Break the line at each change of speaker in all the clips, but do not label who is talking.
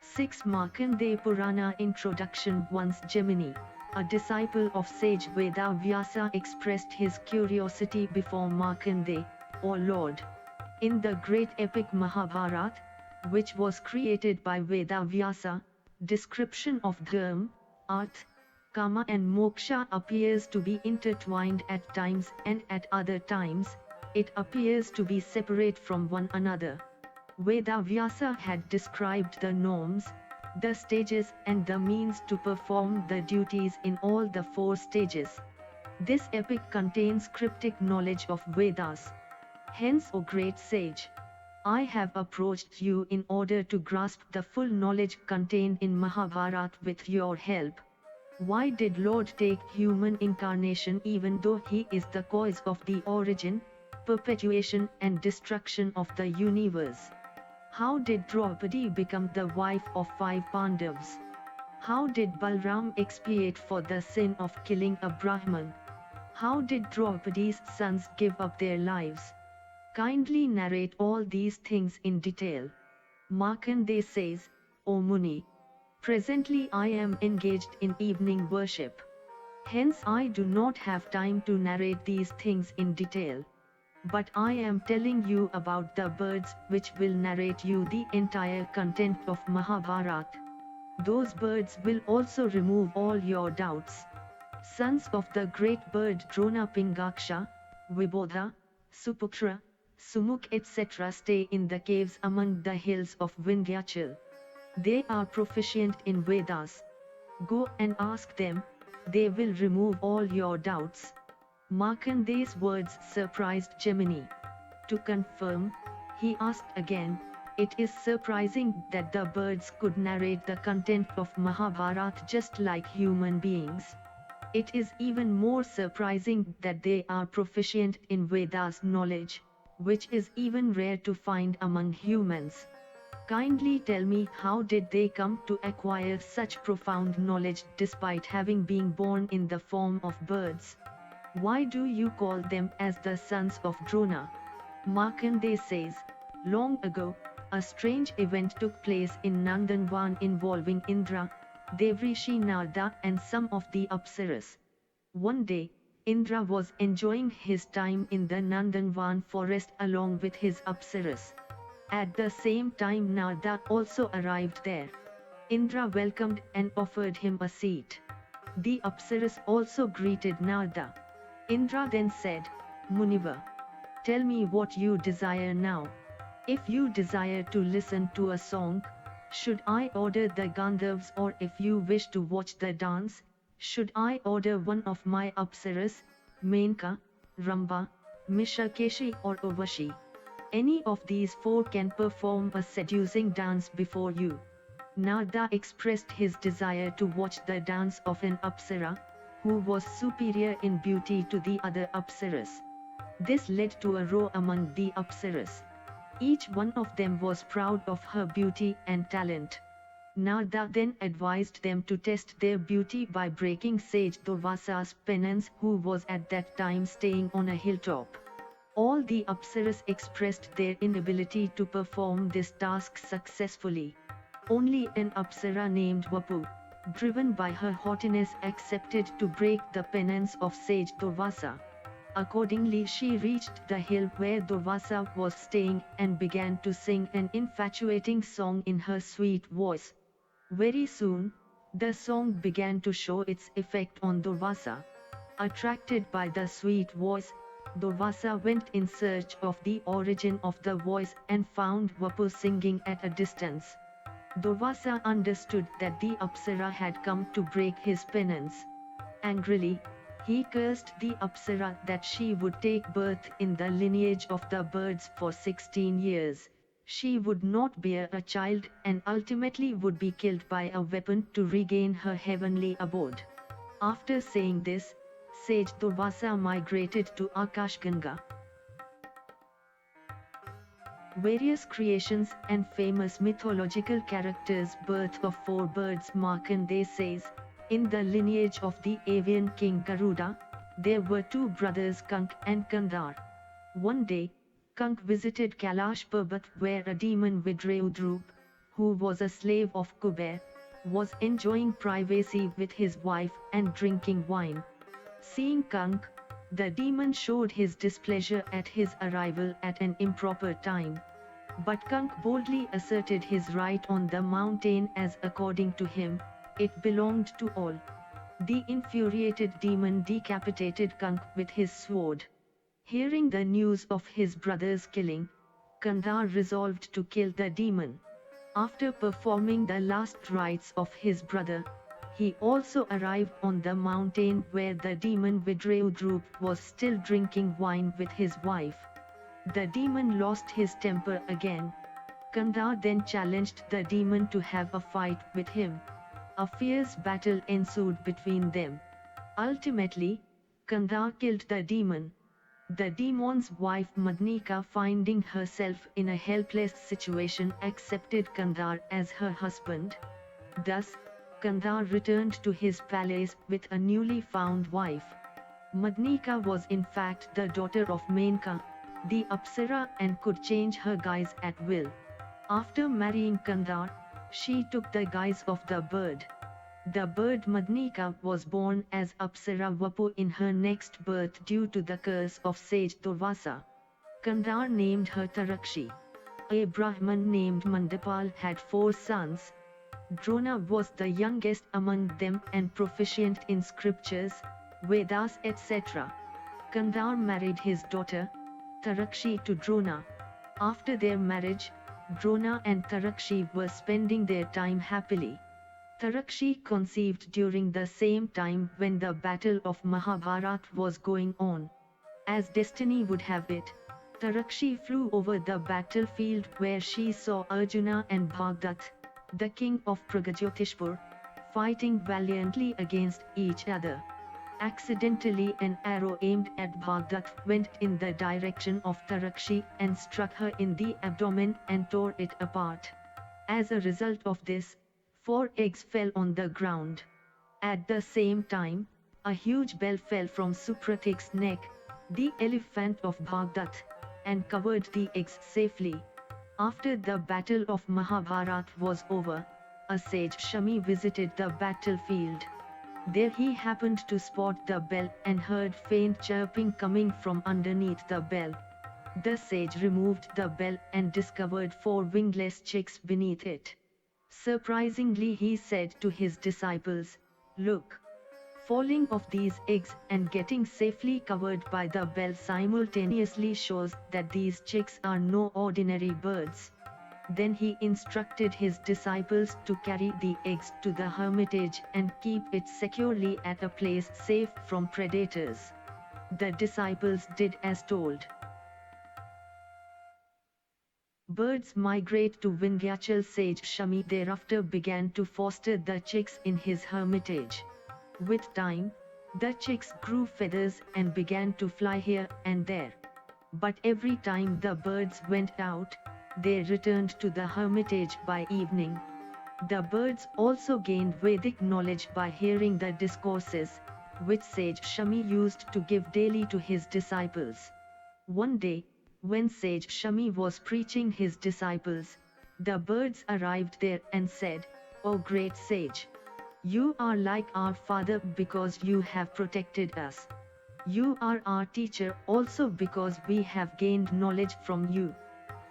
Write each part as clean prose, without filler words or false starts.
6 Markandeya Purana Introduction. Once Gemini, a disciple of sage Veda Vyasa, expressed his curiosity before Markandeya, or Lord. In the great epic Mahabharata, which was created by Veda Vyasa, description of dharma, artha, kama and moksha appears to be intertwined at times, and at other times, it appears to be separate from one another. Veda Vyasa had described the norms, the stages and the means to perform the duties in all the 4 stages. This epic contains cryptic knowledge of Vedas. Hence, O great sage, I have approached you in order to grasp the full knowledge contained in Mahabharata with your help. Why did Lord take human incarnation even though he is the cause of the origin, perpetuation and destruction of the universe? How did Draupadi become the wife of 5 Pandavas? How did Balram expiate for the sin of killing a Brahman? How did Draupadi's sons give up their lives? Kindly narrate all these things in detail. Markandeya says, O Muni, presently I am engaged in evening worship. Hence I do not have time to narrate these things in detail. But I am telling you about the birds which will narrate you the entire content of Mahabharata. Those birds will also remove all your doubts. Sons of the great bird Drona, Pingaksha, Vibodha, Suputra, Sumuk etc. stay in the caves among the hills of Vindhyachal. They are proficient in Vedas. Go and ask them, they will remove all your doubts. Markandeya's words surprised Gemini. To confirm, he asked again, it is surprising that the birds could narrate the content of Mahabharata just like human beings. It is even more surprising that they are proficient in Vedas knowledge, which is even rare to find among humans. Kindly tell me, how did they come to acquire such profound knowledge despite having been born in the form of birds? Why do you call them as the sons of Drona? Markandeya says, long ago, a strange event took place in Nandanvan involving Indra, Devrishi Narada and some of the Apsaras. One day, Indra was enjoying his time in the Nandanvan forest along with his Apsaras. At the same time Narada also arrived there. Indra welcomed and offered him a seat. The Apsaras also greeted Narada. Indra then said, Munivar, tell me what you desire now. If you desire to listen to a song, should I order the Gandharvas, or if you wish to watch the dance, should I order one of my Apsaras, Menka, Ramba, Mishakeshi or Urvashi? Any of these 4 can perform a seducing dance before you. Narada expressed his desire to watch the dance of an Apsara, who was superior in beauty to the other Apsaras. This led to a row among the Apsaras. Each one of them was proud of her beauty and talent. Narada then advised them to test their beauty by breaking sage Durvasa's penance, who was at that time staying on a hilltop. All the Apsaras expressed their inability to perform this task successfully. Only an Apsara named Vapu, driven by her haughtiness, accepted to break the penance of sage Durvasa. Accordingly she reached the hill where Durvasa was staying and began to sing an infatuating song in her sweet voice. Very soon, the song began to show its effect on Durvasa. Attracted by the sweet voice, Durvasa went in search of the origin of the voice and found Vapu singing at a distance. Durvasa understood that the Apsara had come to break his penance. Angrily, he cursed the Apsara that she would take birth in the lineage of the birds for 16 years. She would not bear a child and ultimately would be killed by a weapon to regain her heavenly abode. After saying this, sage Durvasa migrated to Akashganga. Various creations and famous mythological characters. Birth of 4 birds. Markandeya says, In the lineage of the avian king Garuda, there were two brothers Kank and Kandar. One day, Kank visited Kailash Parbat where a demon Vidrayudrup, who was a slave of Kuber, was enjoying privacy with his wife and drinking wine. Seeing Kank, the demon showed his displeasure at his arrival at an improper time. But Kank boldly asserted his right on the mountain as according to him, it belonged to all. The infuriated demon decapitated Kank with his sword. Hearing the news of his brother's killing, Kandar resolved to kill the demon. After performing the last rites of his brother, he also arrived on the mountain where the demon Vidrayudrup was still drinking wine with his wife. The demon lost his temper again. Kandar then challenged the demon to have a fight with him. A fierce battle ensued between them. Ultimately, Kandar killed the demon. The demon's wife Madnika, finding herself in a helpless situation, accepted Kandar as her husband. Thus, Kandar returned to his palace with a newly found wife. Madnika was in fact the daughter of Menka, the Apsara, and could change her guise at will. After marrying Kandar, she took the guise of the bird. The bird Madnika was born as Apsara Vapu in her next birth due to the curse of sage Durvasa. Kandar named her Tarakshi. A Brahman named Mandapal had 4 sons. Drona was the youngest among them and proficient in scriptures, Vedas, etc. Kandar married his daughter, Tarakshi, to Drona. After their marriage, Drona and Tarakshi were spending their time happily. Tarakshi conceived during the same time when the battle of Mahabharata was going on. As destiny would have it, Tarakshi flew over the battlefield where she saw Arjuna and Bhagdat, the king of Pragjotishpur, fighting valiantly against each other. Accidentally, an arrow aimed at Bhagdat went in the direction of Tarakshi and struck her in the abdomen and tore it apart. As a result of this, 4 eggs fell on the ground. At the same time, a huge bell fell from Supratik's neck, the elephant of Bhagdat, and covered the eggs safely. After the battle of Mahabharata was over, a sage Shami visited the battlefield. There he happened to spot the bell and heard faint chirping coming from underneath the bell. The sage removed the bell and discovered 4 wingless chicks beneath it. Surprisingly, he said to his disciples, "Look! Falling of these eggs and getting safely covered by the bell simultaneously shows that these chicks are no ordinary birds." Then he instructed his disciples to carry the eggs to the hermitage and keep it securely at a place safe from predators. The disciples did as told. Birds migrate to Vindhyachal. Sage Shami thereafter began to foster the chicks in his hermitage. With time, the chicks grew feathers and began to fly here and there. But every time the birds went out, they returned to the hermitage by evening. The birds also gained Vedic knowledge by hearing the discourses, which sage Shami used to give daily to his disciples. One day, when sage Shami was preaching his disciples, the birds arrived there and said, "O great sage! You are like our father because you have protected us. You are our teacher also because we have gained knowledge from you.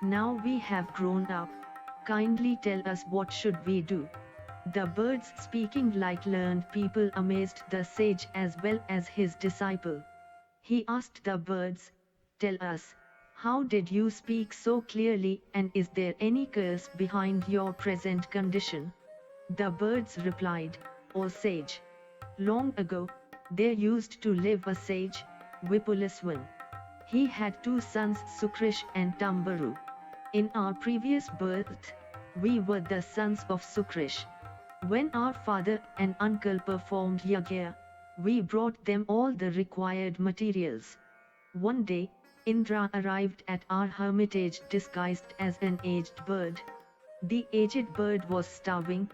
Now we have grown up. Kindly tell us what should we do." The birds, speaking like learned people, amazed the sage as well as his disciple. He asked the birds, "Tell us, how did you speak so clearly, and is there any curse behind your present condition?" The birds replied, "O sage! Long ago, there used to live a sage, Vipulaswan. He had 2 sons, Sukrish and Tambaru. In our previous birth, we were the sons of Sukrish. When our father and uncle performed yagya, we brought them all the required materials. One day, Indra arrived at our hermitage disguised as an aged bird. The aged bird was starving,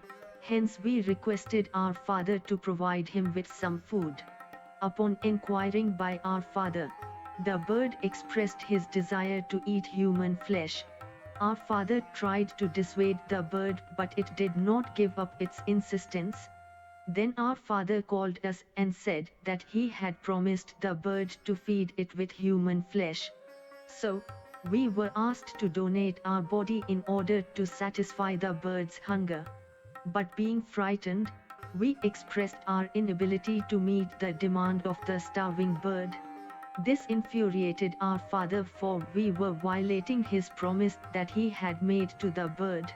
Hence we requested our father to provide him with some food. Upon inquiring by our father, the bird expressed his desire to eat human flesh. Our father tried to dissuade the bird, but it did not give up its insistence. Then our father called us and said that he had promised the bird to feed it with human flesh. So, we were asked to donate our body in order to satisfy the bird's hunger. But being frightened, we expressed our inability to meet the demand of the starving bird. This infuriated our father, for we were violating his promise that he had made to the bird.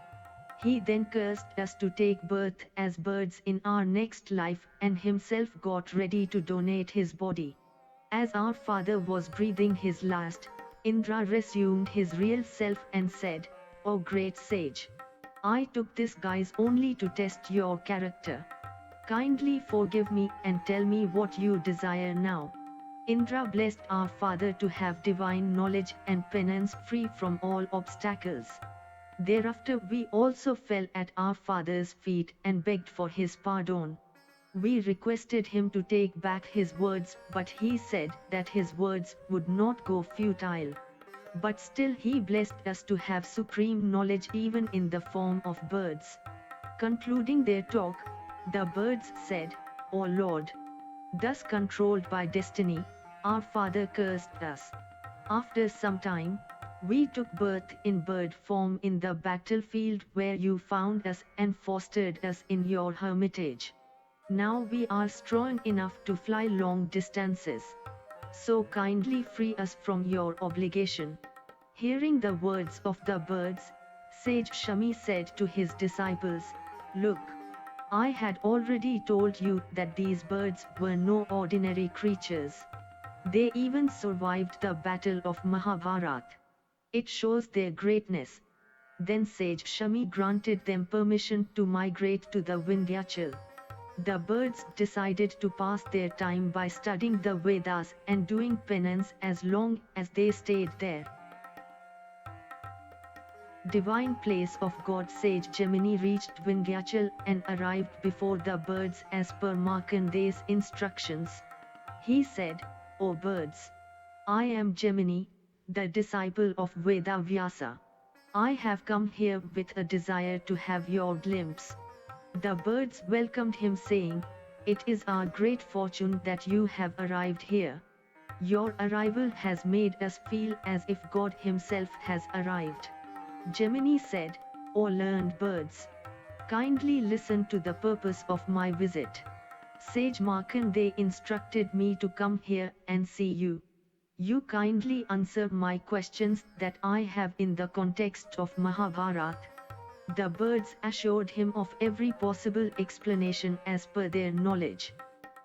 He then cursed us to take birth as birds in our next life, and himself got ready to donate his body. As our father was breathing his last, Indra resumed his real self and said, "O great sage! I took this guise only to test your character. Kindly forgive me and tell me what you desire now." Indra blessed our father to have divine knowledge and penance free from all obstacles. Thereafter we also fell at our father's feet and begged for his pardon. We requested him to take back his words, but he said that his words would not go futile. But still he blessed us to have supreme knowledge even in the form of birds. Concluding their talk, the birds said, "O Lord! Thus controlled by destiny, our father cursed us. After some time, we took birth in bird form in the battlefield where you found us and fostered us in your hermitage. Now we are strong enough to fly long distances. So kindly free us from your obligation." Hearing the words of the birds, Sage Shami said to his disciples, "Look, I had already told you that these birds were no ordinary creatures. They even survived the battle of Mahabharata. It shows their greatness." Then Sage Shami granted them permission to migrate to the Vindhyachal. The birds decided to pass their time by studying the Vedas and doing penance as long as they stayed there. Divine place of God. Sage Gemini reached Vindhyachal and arrived before the birds as per Markandeya's instructions. He said, "O birds! I am Gemini, the disciple of Veda Vyasa. I have come here with a desire to have your glimpse." The birds welcomed him, saying, "It is our great fortune that you have arrived here. Your arrival has made us feel as if God himself has arrived." Gemini said, "O learned birds! Kindly listen to the purpose of my visit. Sage Markandeya instructed me to come here and see you. You kindly answer my questions that I have in the context of Mahabharata." The birds assured him of every possible explanation as per their knowledge.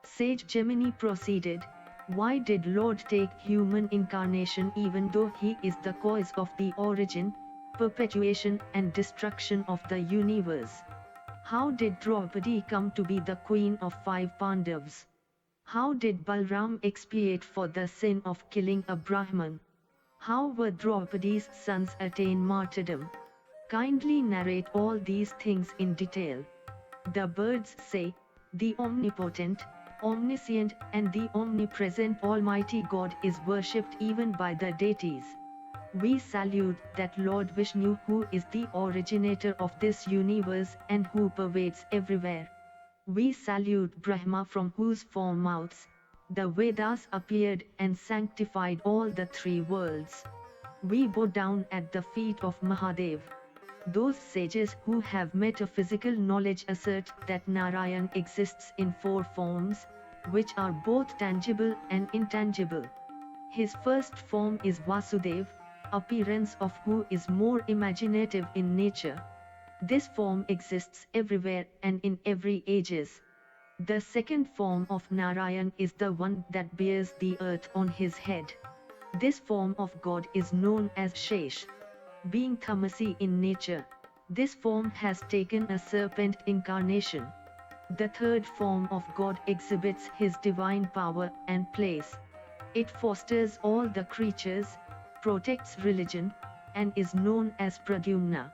Sage Gemini proceeded, "Why did Lord take human incarnation even though he is the cause of the origin, perpetuation and destruction of the universe? How did Draupadi come to be the queen of 5 Pandavas? How did Balram expiate for the sin of killing a Brahman? How were Draupadi's sons attain martyrdom? Kindly narrate all these things in detail." The birds say, "The omnipotent, omniscient and the omnipresent Almighty God is worshipped even by the deities. We salute that Lord Vishnu, who is the originator of this universe and who pervades everywhere. We salute Brahma, from whose 4 mouths the Vedas appeared and sanctified all the 3 worlds. We bow down at the feet of Mahadev. Those sages who have metaphysical knowledge assert that Narayan exists in 4 forms, which are both tangible and intangible. His first form is Vasudev, appearance of who is more imaginative in nature. This form exists everywhere and in every ages. The second form of Narayan is the one that bears the earth on his head. This form of God is known as Shesh. Being tamasi in nature, this form has taken a serpent incarnation. The third form of God exhibits his divine power and place. It fosters all the creatures, protects religion, and is known as Pradyumna.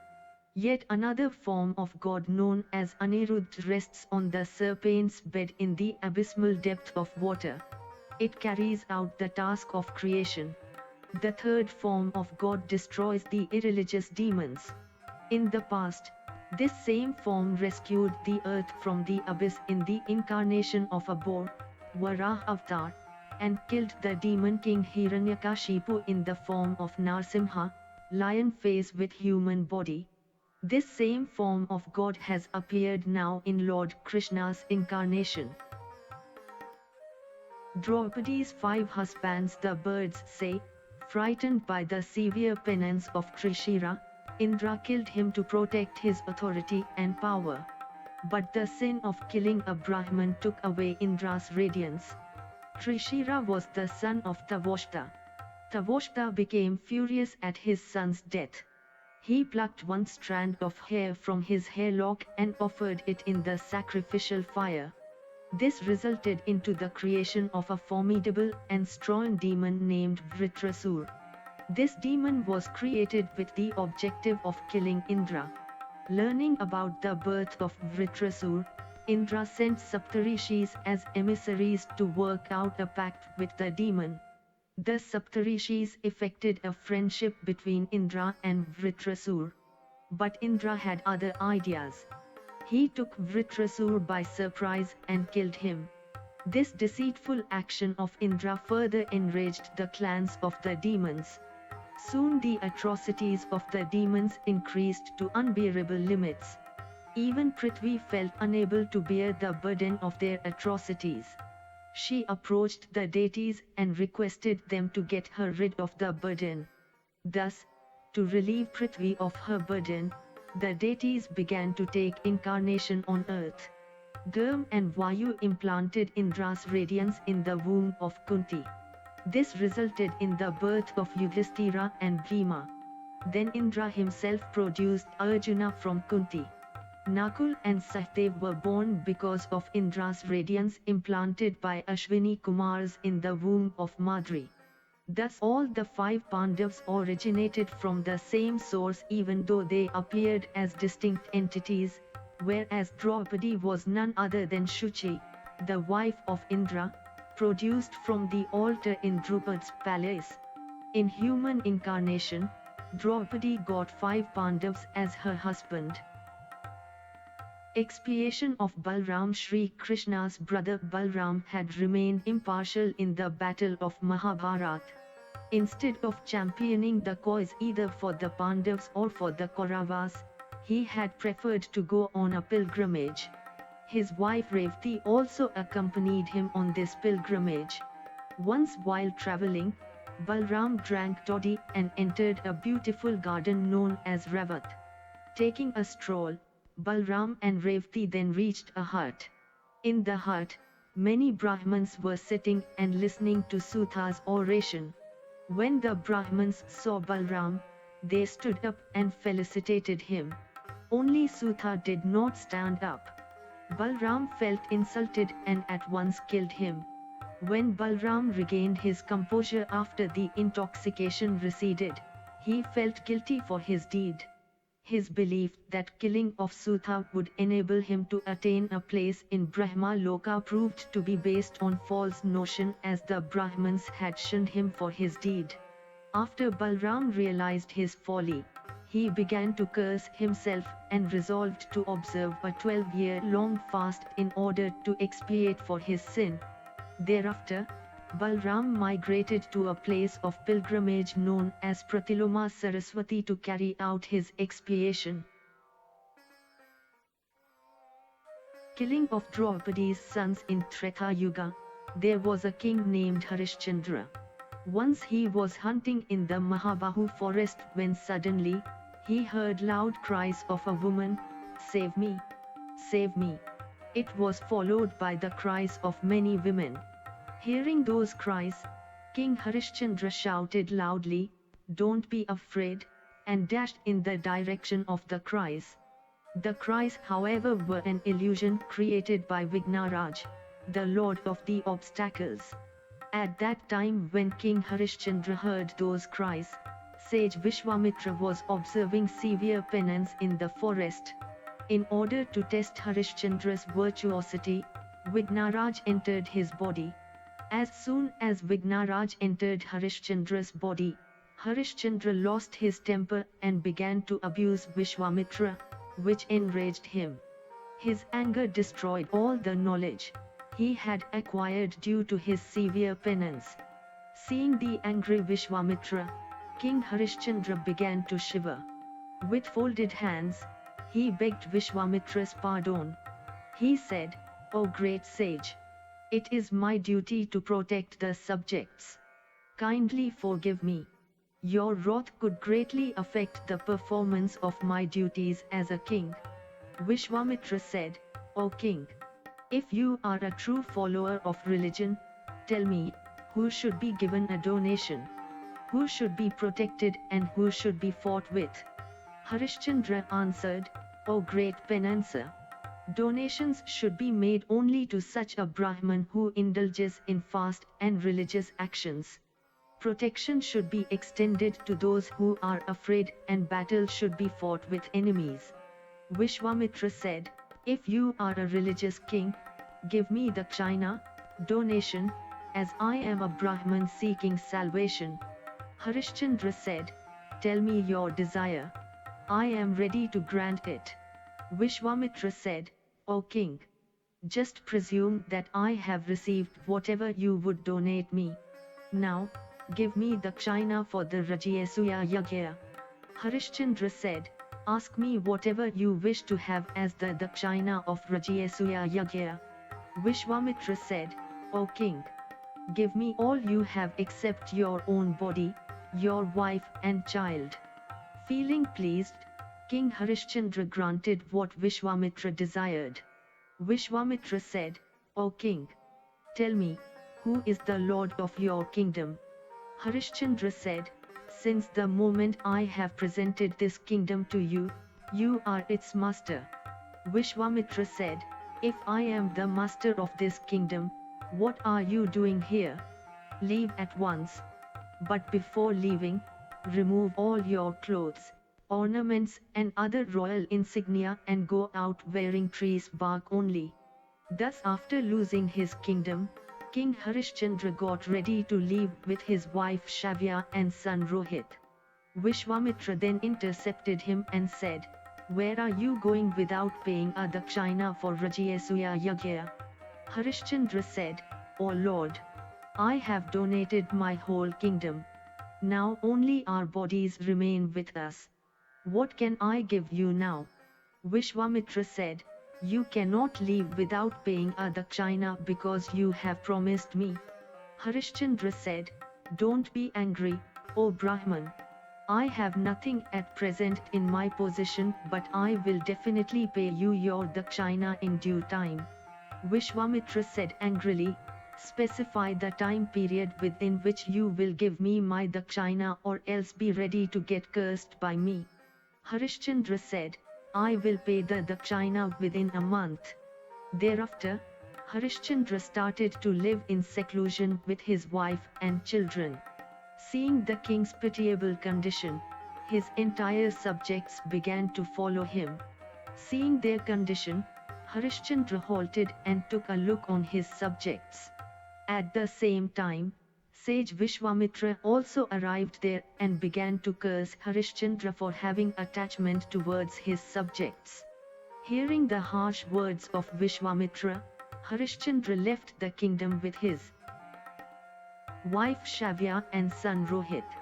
Yet another form of god known as Anirudh rests on the serpent's bed in the abysmal depth of water. It carries out the task of creation. The third form of god destroys the irreligious demons. In the past, this same form rescued the earth from the abyss in the incarnation of a boar, Varaha avatar, and killed the demon king Hiranyakashipu in the form of Narsimha, lion face with human body. This same form of God has appeared now in Lord Krishna's incarnation. Draupadi's 5 husbands, the birds say, frightened by the severe penance of Trishira, Indra killed him to protect his authority and power. But the sin of killing a Brahman took away Indra's radiance. Trishira was the son of Tavoshta. Tavoshta became furious at his son's death. He plucked one strand of hair from his hairlock and offered it in the sacrificial fire. This resulted into the creation of a formidable and strong demon named Vritrasur. This demon was created with the objective of killing Indra. Learning about the birth of Vritrasur, Indra sent Saptarishis as emissaries to work out a pact with the demon. The Saptarishis effected a friendship between Indra and Vritrasur. But Indra had other ideas. He took Vritrasur by surprise and killed him. This deceitful action of Indra further enraged the clans of the demons. Soon the atrocities of the demons increased to unbearable limits. Even Prithvi felt unable to bear the burden of their atrocities. She approached the deities and requested them to get her rid of the burden. Thus, to relieve Prithvi of her burden, the deities began to take incarnation on earth. Dharma and Vayu implanted Indra's radiance in the womb of Kunti. This resulted in the birth of Yudhishthira and Bhima. Then Indra himself produced Arjuna from Kunti. Nakul and Sahdev were born because of Indra's radiance implanted by Ashwini Kumars in the womb of Madri. Thus all the 5 Pandavas originated from the same source even though they appeared as distinct entities, whereas Draupadi was none other than Shuchi, the wife of Indra, produced from the altar in Drupad's palace. In human incarnation, Draupadi got 5 Pandavas as her husband. Expiation of Balram. Shri Krishna's brother Balram had remained impartial in the battle of Mahabharata. Instead of championing the cause either for the Pandavas or for the Kauravas, he had preferred to go on a pilgrimage. His wife Revati also accompanied him on this pilgrimage. Once while traveling, Balram drank toddy and entered a beautiful garden known as Ravat. Taking a stroll, Balram and Revati then reached a hut. In the hut, many Brahmins were sitting and listening to Suta's oration. When the Brahmins saw Balram, they stood up and felicitated him. Only Suta did not stand up. Balram felt insulted and at once killed him. When Balram regained his composure after the intoxication receded, he felt guilty for his deed. His belief that killing of Suta would enable him to attain a place in Brahma Loka proved to be based on false notion as the Brahmins had shunned him for his deed. After Balram realized his folly, he began to curse himself and resolved to observe a 12-year-long fast in order to expiate for his sin. Thereafter, Balram migrated to a place of pilgrimage known as Pratiloma Saraswati to carry out his expiation. Killing of Draupadi's sons in Treta Yuga. There was a king named Harishchandra. Once he was hunting in the Mahabahu forest when suddenly, he heard loud cries of a woman, "Save me! Save me!" It was followed by the cries of many women. Hearing those cries, King Harishchandra shouted loudly, "Don't be afraid," and dashed in the direction of the cries. The cries, however, were an illusion created by Vignaraj, the lord of the obstacles. At that time when King Harishchandra heard those cries, Sage Vishwamitra was observing severe penance in the forest. In order to test Harishchandra's virtuosity, Vignaraj entered his body. As soon as Vignaraj entered Harishchandra's body, Harishchandra lost his temper and began to abuse Vishwamitra, which enraged him. His anger destroyed all the knowledge he had acquired due to his severe penance. Seeing the angry Vishwamitra, King Harishchandra began to shiver. With folded hands, he begged Vishwamitra's pardon. He said, "O great sage! It is my duty to protect the subjects. Kindly forgive me. Your wrath could greatly affect the performance of my duties as a king." Vishwamitra said, "O king! If you are a true follower of religion, tell me, who should be given a donation? Who should be protected and who should be fought with?" Harishchandra answered, "O great penancer! Donations should be made only to such a Brahman who indulges in fast and religious actions. Protection should be extended to those who are afraid and battle should be fought with enemies." Vishwamitra said, "If you are a religious king, give me the Dakshina, donation, as I am a Brahman seeking salvation." Harishchandra said, "Tell me your desire. I am ready to grant it." Vishwamitra said, "O king! Just presume that I have received whatever you would donate me. Now, give me the Dakshina for the Rajasuya Yajna." Harishchandra said, "Ask me whatever you wish to have as the Dakshina of Rajasuya Yajna." Vishwamitra said, "O king! Give me all you have except your own body, your wife and child." Feeling pleased, King Harishchandra granted what Vishwamitra desired. Vishwamitra said, "O king! Tell me, who is the lord of your kingdom?" Harishchandra said, "Since the moment I have presented this kingdom to you, you are its master." Vishwamitra said, "If I am the master of this kingdom, what are you doing here? Leave at once. But before leaving, remove all your clothes, ornaments and other royal insignia and go out wearing tree's bark only." Thus after losing his kingdom, King Harishchandra got ready to leave with his wife Shavya and son Rohit. Vishwamitra then intercepted him and said, "Where are you going without paying a Dakshina for Rajasuya Yajna?" Harishchandra said, "O Lord! I have donated my whole kingdom. Now only our bodies remain with us. What can I give you now?" Vishwamitra said, "You cannot leave without paying a Dakshina because you have promised me." Harishchandra said, "Don't be angry, O Brahman. I have nothing at present in my possession, but I will definitely pay you your Dakshina in due time." Vishwamitra said angrily, "Specify the time period within which you will give me my Dakshina or else be ready to get cursed by me." Harishchandra said, "I will pay the Dakshina within a month." Thereafter, Harishchandra started to live in seclusion with his wife and children. Seeing the king's pitiable condition, his entire subjects began to follow him. Seeing their condition, Harishchandra halted and took a look on his subjects. At the same time, sage Vishwamitra also arrived there and began to curse Harishchandra for having attachment towards his subjects. Hearing the harsh words of Vishwamitra, Harishchandra left the kingdom with his wife Shavya and son Rohit.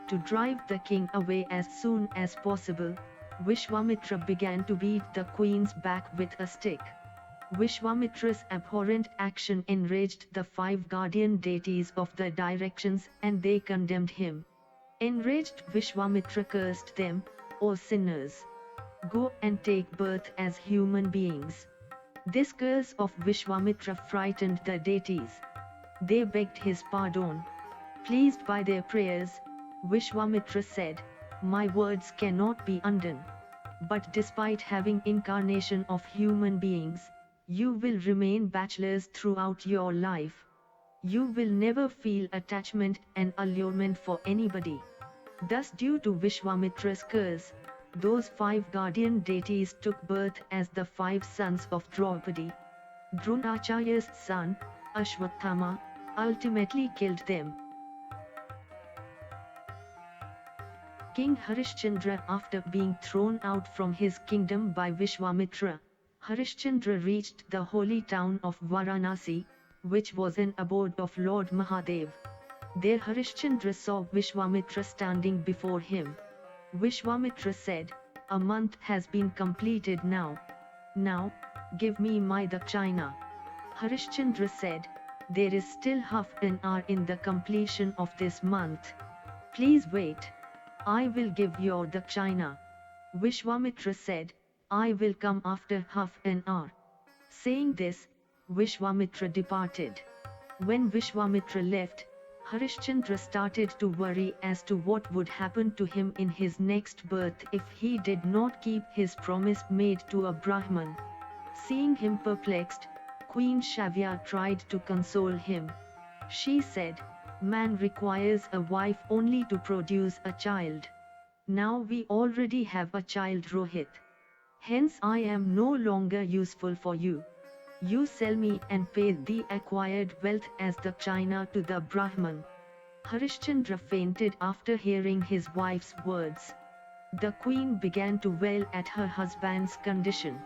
To drive the king away as soon as possible, Vishwamitra began to beat the queen's back with a stick. Vishwamitra's abhorrent action enraged the 5 guardian deities of the directions and they condemned him. Enraged Vishwamitra cursed them, "O sinners! Go and take birth as human beings." This curse of Vishwamitra frightened the deities. They begged his pardon. Pleased by their prayers, Vishwamitra said, "My words cannot be undone. But despite having incarnation of human beings, you will remain bachelors throughout your life. You will never feel attachment and allurement for anybody. Thus, due to Vishwamitra's curse, those 5 guardian deities took birth as the 5 sons of Draupadi. Dronacharya's son, Ashwatthama, ultimately killed them. King Harishchandra, after being thrown out from his kingdom by Vishwamitra, Harishchandra reached the holy town of Varanasi, which was an abode of Lord Mahadev. There Harishchandra saw Vishwamitra standing before him. Vishwamitra said, "A month has been completed now. Now, give me my dakshina." Harishchandra said, "There is still half an hour in the completion of this month. Please wait. I will give your dakshina." Vishwamitra said, "I will come after half an hour." Saying this, Vishwamitra departed. When Vishwamitra left, Harishchandra started to worry as to what would happen to him in his next birth if he did not keep his promise made to a Brahman. Seeing him perplexed, Queen Shavya tried to console him. She said, "Man requires a wife only to produce a child. Now we already have a child, Rohit. Hence I am no longer useful for you. You sell me and pay the acquired wealth as dakshina to the Brahman." Harishchandra fainted after hearing his wife's words. The queen began to wail at her husband's condition.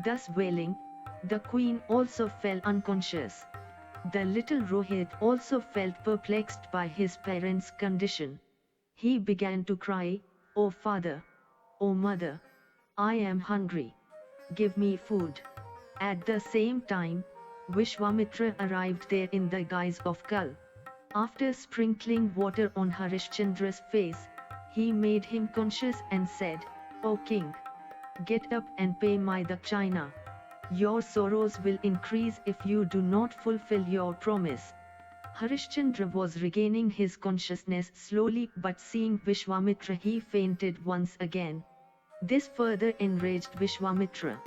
Thus wailing, the queen also fell unconscious. The little Rohit also felt perplexed by his parents' condition. He began to cry, "Oh father! Oh mother! I am hungry. Give me food." At the same time, Vishwamitra arrived there in the guise of Kal. After sprinkling water on Harishchandra's face, he made him conscious and said, "O king! Get up and pay my dakshina. Your sorrows will increase if you do not fulfill your promise." Harishchandra was regaining his consciousness slowly, but seeing Vishwamitra he fainted once again. This further enraged Vishwamitra.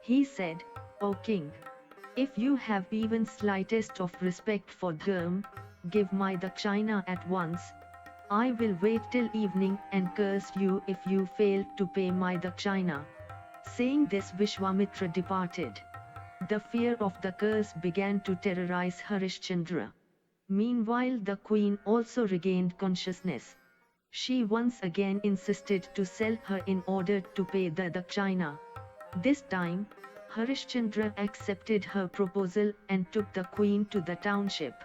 He said, "O king! If you have even slightest of respect for dharma, give my dakshina at once. I will wait till evening and curse you if you fail to pay my dakshina." Saying this, Vishwamitra departed. The fear of the curse began to terrorize Harishchandra. Meanwhile, the queen also regained consciousness. She once again insisted to sell her in order to pay the dakshina. This time, Harishchandra accepted her proposal and took the queen to the township.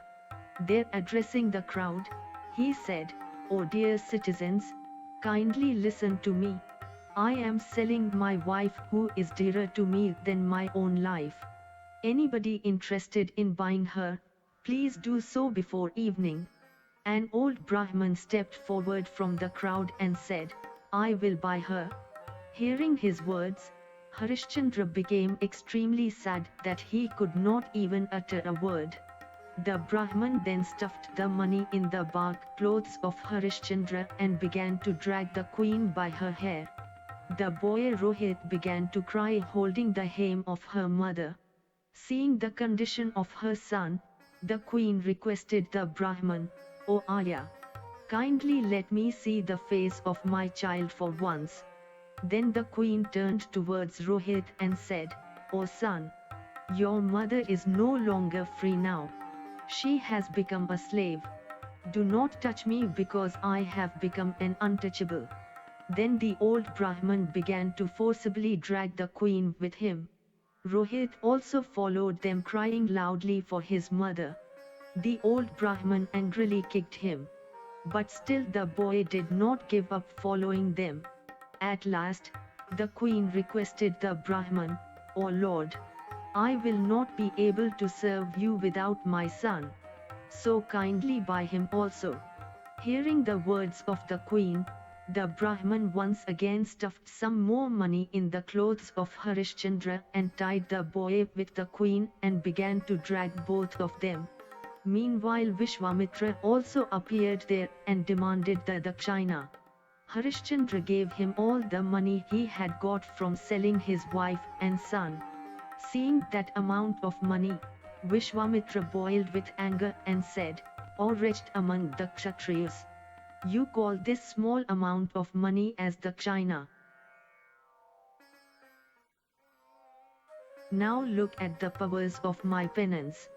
There, addressing the crowd, he said, "O dear citizens, kindly listen to me. I am selling my wife who is dearer to me than my own life. Anybody interested in buying her, please do so before evening." An old Brahman stepped forward from the crowd and said, "I will buy her." Hearing his words, Harishchandra became extremely sad that he could not even utter a word. The Brahman then stuffed the money in the bark clothes of Harishchandra and began to drag the queen by her hair. The boy Rohit began to cry, holding the hem of her mother. Seeing the condition of her son, the queen requested the Brahman, "O Arya, kindly let me see the face of my child for once." Then the queen turned towards Rohit and said, "O son, your mother is no longer free now. She has become a slave. Do not touch me because I have become an untouchable." Then the old Brahman began to forcibly drag the queen with him. Rohit also followed them, crying loudly for his mother. The old Brahman angrily kicked him. But still the boy did not give up following them. At last, the queen requested the Brahman, "O Lord, I will not be able to serve you without my son. So kindly buy him also." Hearing the words of the queen, the Brahman once again stuffed some more money in the clothes of Harishchandra and tied the boy with the queen and began to drag both of them. Meanwhile, Vishwamitra also appeared there and demanded the dakshina. Harishchandra gave him all the money he had got from selling his wife and son. Seeing that amount of money, Vishwamitra boiled with anger and said, "O wretched among the Kshatriyas! You call this small amount of money as the China. Now look at the powers of my penance.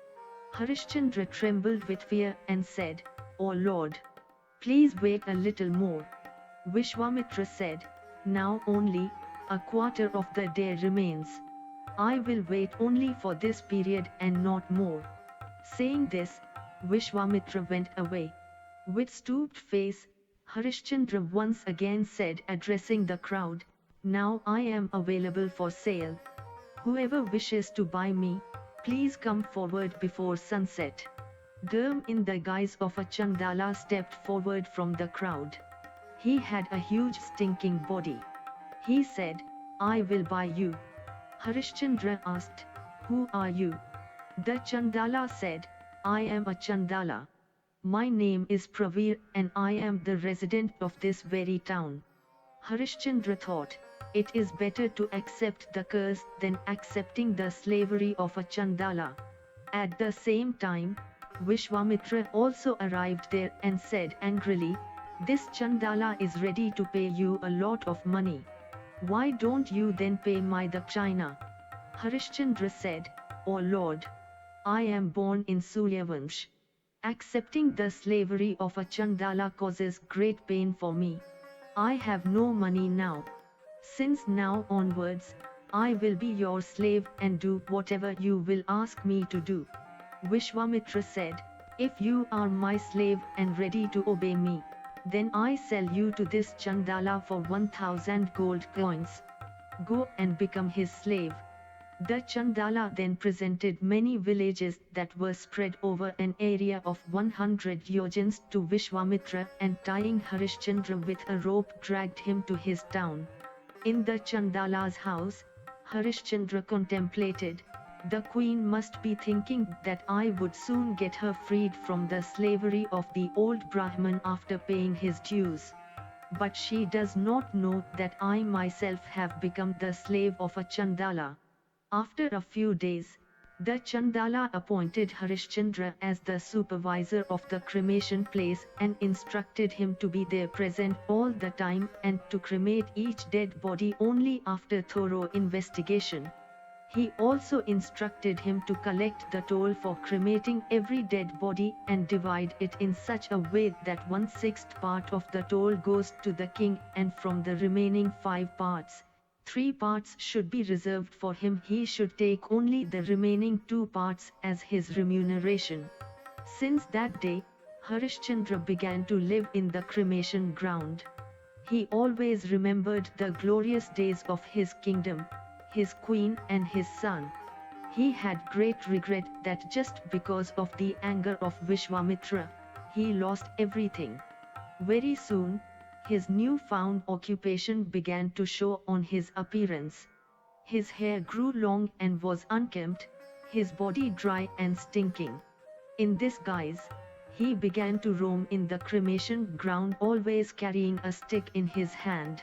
Harishchandra trembled with fear and said, O Lord, please wait a little more. Vishwamitra said, now only a quarter of the day remains. I will wait only for this period and not more. Saying this, Vishwamitra went away. With stooped face, Harishchandra once again said, addressing the crowd, now I am available for sale. Whoever wishes to buy me, please come forward before sunset. Dharm, in the guise of a Chandala, stepped forward from the crowd. He had a huge stinking body. He said, I will buy you. Harishchandra asked, who are you? The Chandala said, I am a Chandala. My name is Pravir and I am the resident of this very town. Harishchandra thought, it is better to accept the curse than accepting the slavery of a Chandala. At the same time, Vishwamitra also arrived there and said angrily, this Chandala is ready to pay you a lot of money. Why don't you then pay my Dakshina? Harishchandra said, O Lord, I am born in Suryavansh. Accepting the slavery of a Chandala causes great pain for me. I have no money now. Since now onwards, I will be your slave and do whatever you will ask me to do. Vishwamitra said, if you are my slave and ready to obey me, then I sell you to this Chandala for 1000 gold coins. Go and become his slave. The Chandala then presented many villages that were spread over an area of 100 yojans to Vishwamitra and tying Harishchandra with a rope dragged him to his town. In the Chandala's house, Harishchandra contemplated, the queen must be thinking that I would soon get her freed from the slavery of the old Brahman after paying his dues. But she does not know that I myself have become the slave of a Chandala. After a few days, the Chandala appointed Harishchandra as the supervisor of the cremation place and instructed him to be there present all the time and to cremate each dead body only after thorough investigation. He also instructed him to collect the toll for cremating every dead body and divide it in such a way that 1/6 part of the toll goes to the king and from the remaining 5 parts, 3 parts should be reserved for him. He should take only the remaining 2 parts as his remuneration. Since that day, Harishchandra began to live in the cremation ground. He always remembered the glorious days of his kingdom, his queen and his son. He had great regret that just because of the anger of Vishwamitra, he lost everything. Very soon, his newfound occupation began to show on his appearance. His hair grew long and was unkempt, his body dry and stinking. In this guise, he began to roam in the cremation ground, always carrying a stick in his hand.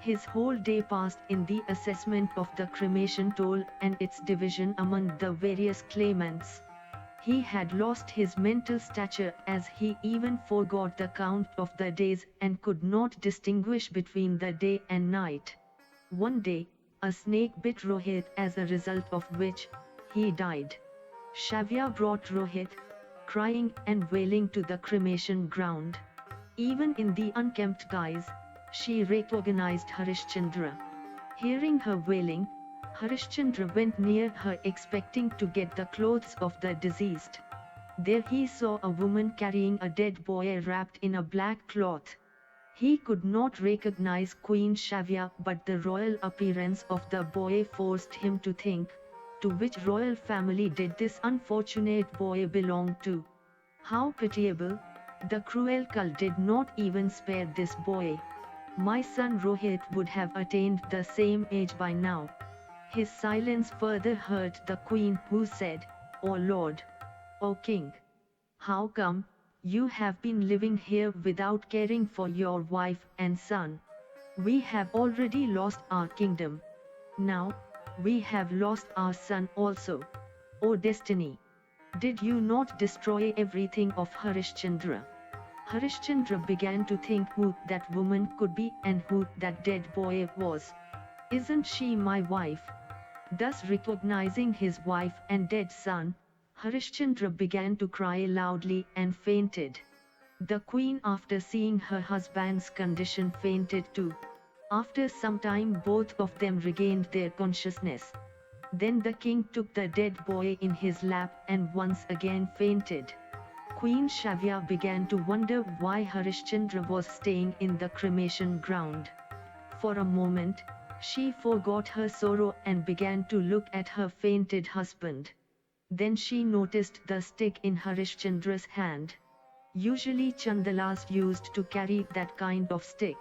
His whole day passed in the assessment of the cremation toll and its division among the various claimants. He had lost his mental stature as he even forgot the count of the days and could not distinguish between the day and night. One day, a snake bit Rohit, as a result of which, he died. Shavya brought Rohit, crying and wailing, to the cremation ground. Even in the unkempt guise, she recognized Harishchandra. Hearing her wailing, Harishchandra went near her expecting to get the clothes of the deceased. There he saw a woman carrying a dead boy wrapped in a black cloth. He could not recognize Queen Shavya, but the royal appearance of the boy forced him to think, to which royal family did this unfortunate boy belong to? How pitiable! The cruel Kal did not even spare this boy. My son Rohit would have attained the same age by now. His silence further hurt the queen, who said, O Lord, O King, how come you have been living here without caring for your wife and son? We have already lost our kingdom. Now, we have lost our son also. O destiny! Did you not destroy everything of Harishchandra? Harishchandra began to think who that woman could be and who that dead boy was. Isn't she my wife? Thus recognizing his wife and dead son, Harishchandra began to cry loudly and fainted. The queen, after seeing her husband's condition, fainted too. After some time both of them regained their consciousness. Then the king took the dead boy in his lap and once again fainted. Queen Shavya began to wonder why Harishchandra was staying in the cremation ground. For a moment, she forgot her sorrow and began to look at her fainted husband. Then she noticed the stick in Harishchandra's hand. Usually Chandalas used to carry that kind of stick.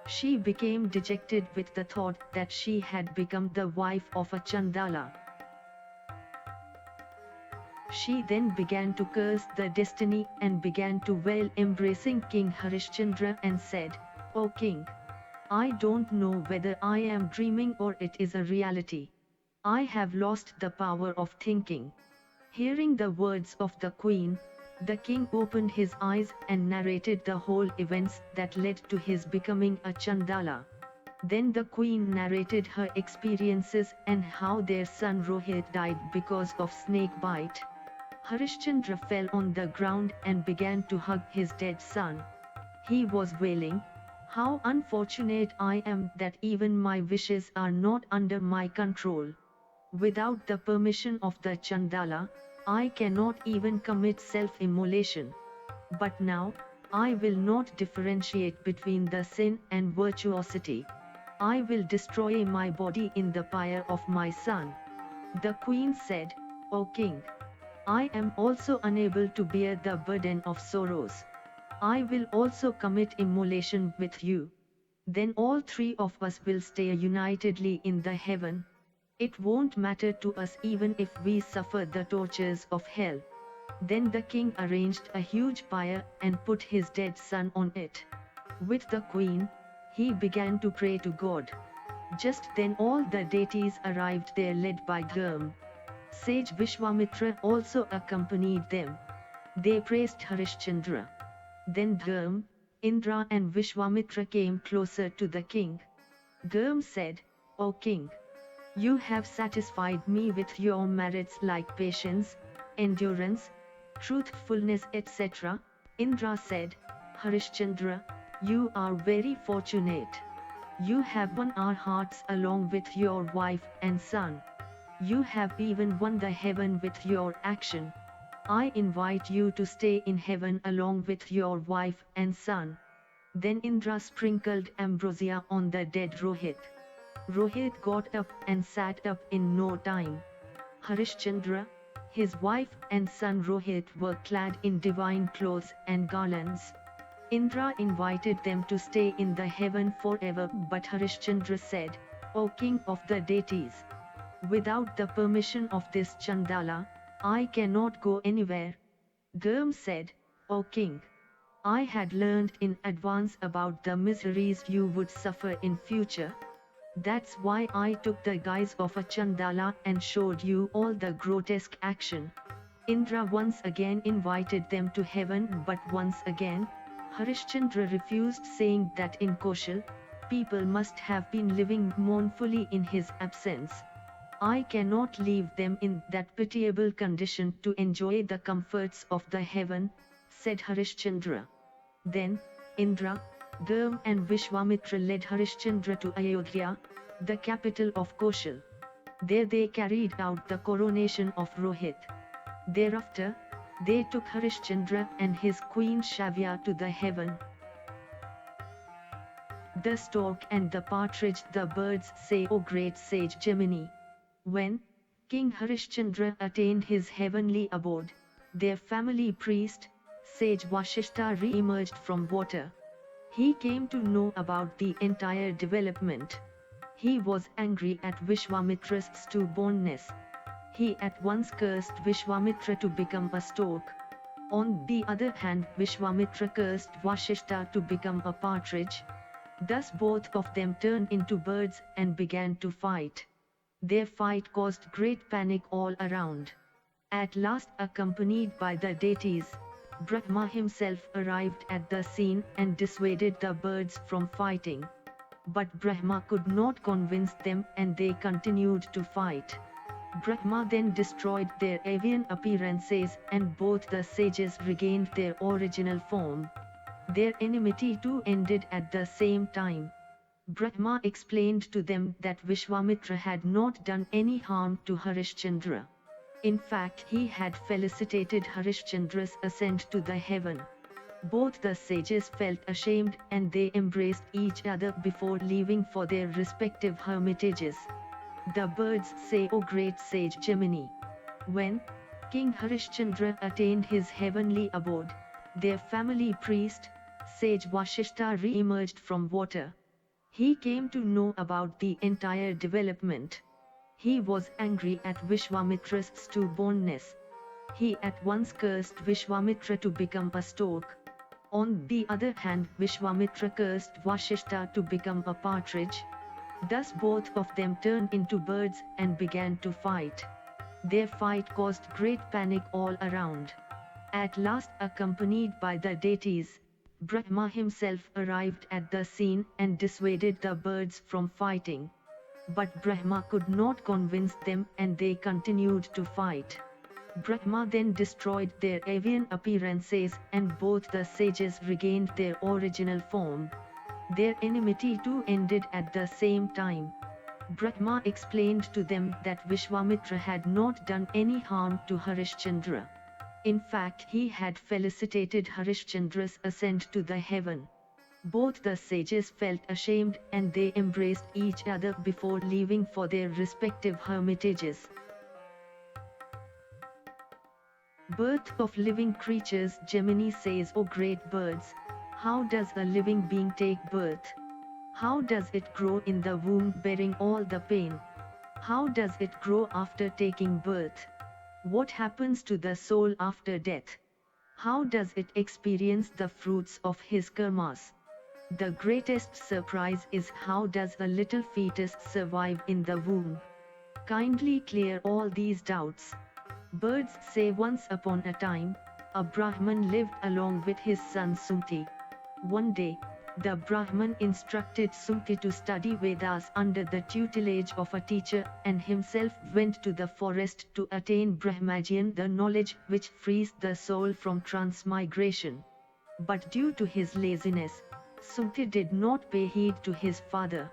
She became dejected with the thought that she had become the wife of a Chandala. She then began to curse the destiny and began to wail, embracing King Harishchandra, and said, "O king, I don't know whether I am dreaming or it is a reality. I have lost the power of thinking." Hearing the words of the queen, the king opened his eyes and narrated the whole events that led to his becoming a Chandala. Then the queen narrated her experiences and how their son Rohit died because of snake bite. Harishchandra fell on the ground and began to hug his dead son. He was wailing, "How unfortunate I am that even my wishes are not under my control. Without the permission of the Chandala, I cannot even commit self-immolation. But now, I will not differentiate between the sin and virtuosity. I will destroy my body in the pyre of my son." The queen said, "O king, I am also unable to bear the burden of sorrows. I will also commit immolation with you. Then all three of us will stay unitedly in the heaven. It won't matter to us even if we suffer the tortures of hell." Then the king arranged a huge pyre and put his dead son on it. With the queen, he began to pray to God. Just then all the deities arrived there, led by Dharma. Sage Vishwamitra also accompanied them. They praised Harishchandra. Then Dharma, Indra and Vishwamitra came closer to the king. Dharma said, "O king, you have satisfied me with your merits like patience, endurance, truthfulness, etc." Indra said, "Harishchandra, you are very fortunate. You have won our hearts along with your wife and son. You have even won the heaven with your action. I invite you to stay in heaven along with your wife and son." Then Indra sprinkled ambrosia on the dead Rohit. Rohit got up and sat up in no time. Harishchandra, his wife and son Rohit were clad in divine clothes and garlands. Indra invited them to stay in the heaven forever, but Harishchandra said, "O king of the deities, without the permission of this Chandala, I cannot go anywhere." Dharma said, "O king, I had learned in advance about the miseries you would suffer in future. That's why I took the guise of a Chandala and showed you all the grotesque action." Indra once again invited them to heaven, but once again, Harishchandra refused, saying that in Koshal, people must have been living mournfully in his absence. "I cannot leave them in that pitiable condition to enjoy the comforts of the heaven," said Harishchandra. Then, Indra, Dharma and Vishwamitra led Harishchandra to Ayodhya, the capital of Koshal. There they carried out the coronation of Rohit. Thereafter, they took Harishchandra and his queen Shavya to the heaven. The stork and the partridge, the birds say, "O great sage Gemini, when King Harishchandra attained his heavenly abode, their family priest, sage Vashishta, re-emerged from water. He came to know about the entire development. He was angry at Vishwamitra's stubbornness. He at once cursed Vishwamitra to become a stork. On the other hand, Vishwamitra cursed Vashishta to become a partridge. Thus both of them turned into birds and began to fight. Their fight caused great panic all around. At last, accompanied by the deities, Brahma himself arrived at the scene and dissuaded the birds from fighting. But Brahma could not convince them and they continued to fight. Brahma then destroyed their avian appearances and both the sages regained their original form. Their enmity too ended at the same time. Brahma explained to them that Vishwamitra had not done any harm to Harishchandra. In fact, he had felicitated Harishchandra's ascent to the heaven. Both the sages felt ashamed and they embraced each other before leaving for their respective hermitages. The birds say, "O great sage Gemini." When King Harishchandra attained his heavenly abode, their family priest, sage Vashishta re-emerged from water. He came to know about the entire development. He was angry at Vishwamitra's stubbornness. He at once cursed Vishwamitra to become a stork. On the other hand, Vishwamitra cursed Vashishta to become a partridge. Thus both of them turned into birds and began to fight. Their fight caused great panic all around. At last, accompanied by the deities, Brahma himself arrived at the scene and dissuaded the birds from fighting. But Brahma could not convince them and they continued to fight. Brahma then destroyed their avian appearances and both the sages regained their original form. Their enmity too ended at the same time. Brahma explained to them that Vishwamitra had not done any harm to Harishchandra. In fact, he had felicitated Harishchandra's ascent to the heaven. Both the sages felt ashamed and they embraced each other before leaving for their respective hermitages. Birth of living creatures. Gemini says, "O great birds, how does a living being take birth? How does it grow in the womb bearing all the pain? How does it grow after taking birth? What happens to the soul after death? How does it experience the fruits of his karmas? The greatest surprise is how does a little fetus survive in the womb? Kindly clear all these doubts." Birds say, "Once upon a time, a Brahman lived along with his son Sumti. One day, the Brahman instructed Sumti to study Vedas under the tutelage of a teacher and himself went to the forest to attain Brahmagyan, the knowledge which frees the soul from transmigration. But due to his laziness, Sumti did not pay heed to his father.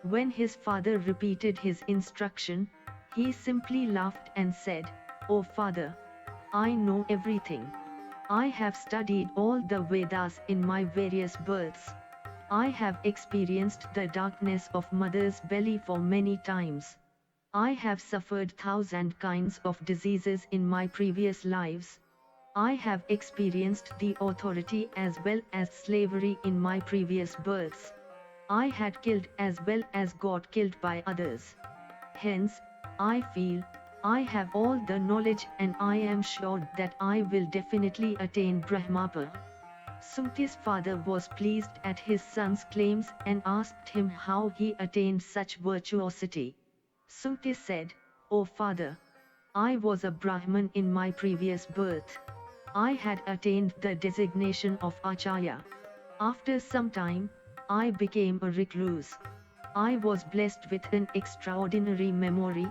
When his father repeated his instruction, he simply laughed and said, "Oh father, I know everything. I have studied all the Vedas in my various births. I have experienced the darkness of mother's belly for many times. I have suffered 1,000 kinds of diseases in my previous lives. I have experienced the authority as well as slavery in my previous births. I had killed as well as got killed by others. Hence, I feel I have all the knowledge and I am sure that I will definitely attain Brahmapa." Sumti's father was pleased at his son's claims and asked him how he attained such virtuosity. Sumti said, "O father, I was a Brahman in my previous birth. I had attained the designation of Acharya. After some time, I became a recluse. I was blessed with an extraordinary memory,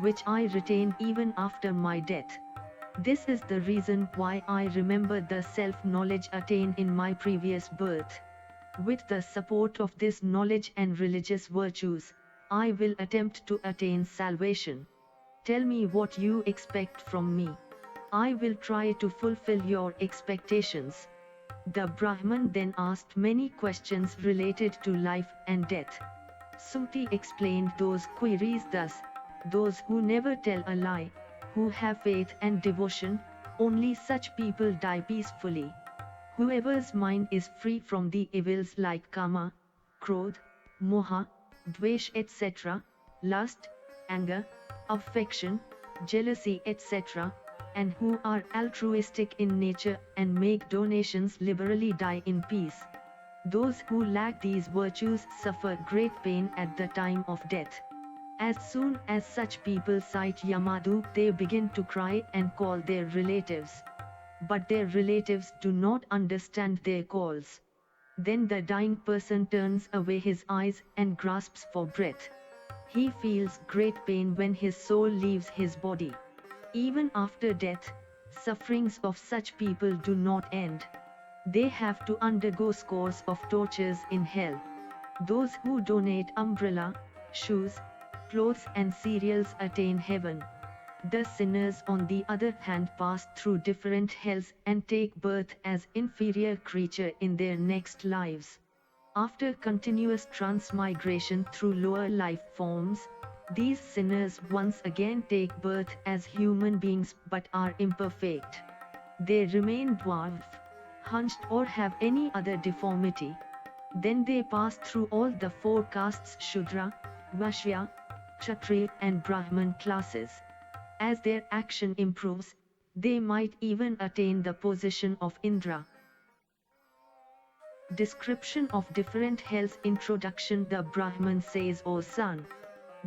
which I retain even after my death. This is the reason why I remember the self-knowledge attained in my previous birth. With the support of this knowledge and religious virtues, I will attempt to attain salvation. Tell me what you expect from me. I will try to fulfill your expectations." The Brahman then asked many questions related to life and death. Sumti explained those queries thus: "Those who never tell a lie, who have faith and devotion, only such people die peacefully. Whoever's mind is free from the evils like kama, krodh, moha, dvesh etc., lust, anger, affection, jealousy etc., and who are altruistic in nature and make donations liberally die in peace. Those who lack these virtues suffer great pain at the time of death. As soon as such people sight Yamaduk, they begin to cry and call their relatives. but their relatives do not understand their calls. Then the dying person turns away his eyes and grasps for breath. He feels great pain when his soul leaves his body. Even after death, sufferings of such people do not end. They have to undergo scores of tortures in hell. Those who donate umbrella, shoes, clothes and cereals attain heaven. The sinners on the other hand pass through different hells and take birth as inferior creature in their next lives. After continuous transmigration through lower life forms, these sinners once again take birth as human beings but are imperfect. They remain dwarf, hunched or have any other deformity. Then they pass through all the four castes Shudra, Vaishya, Kshatriya and Brahman classes. As their action improves, they might even attain the position of Indra. Description of different hells. Introduction. The Brahman says, O son,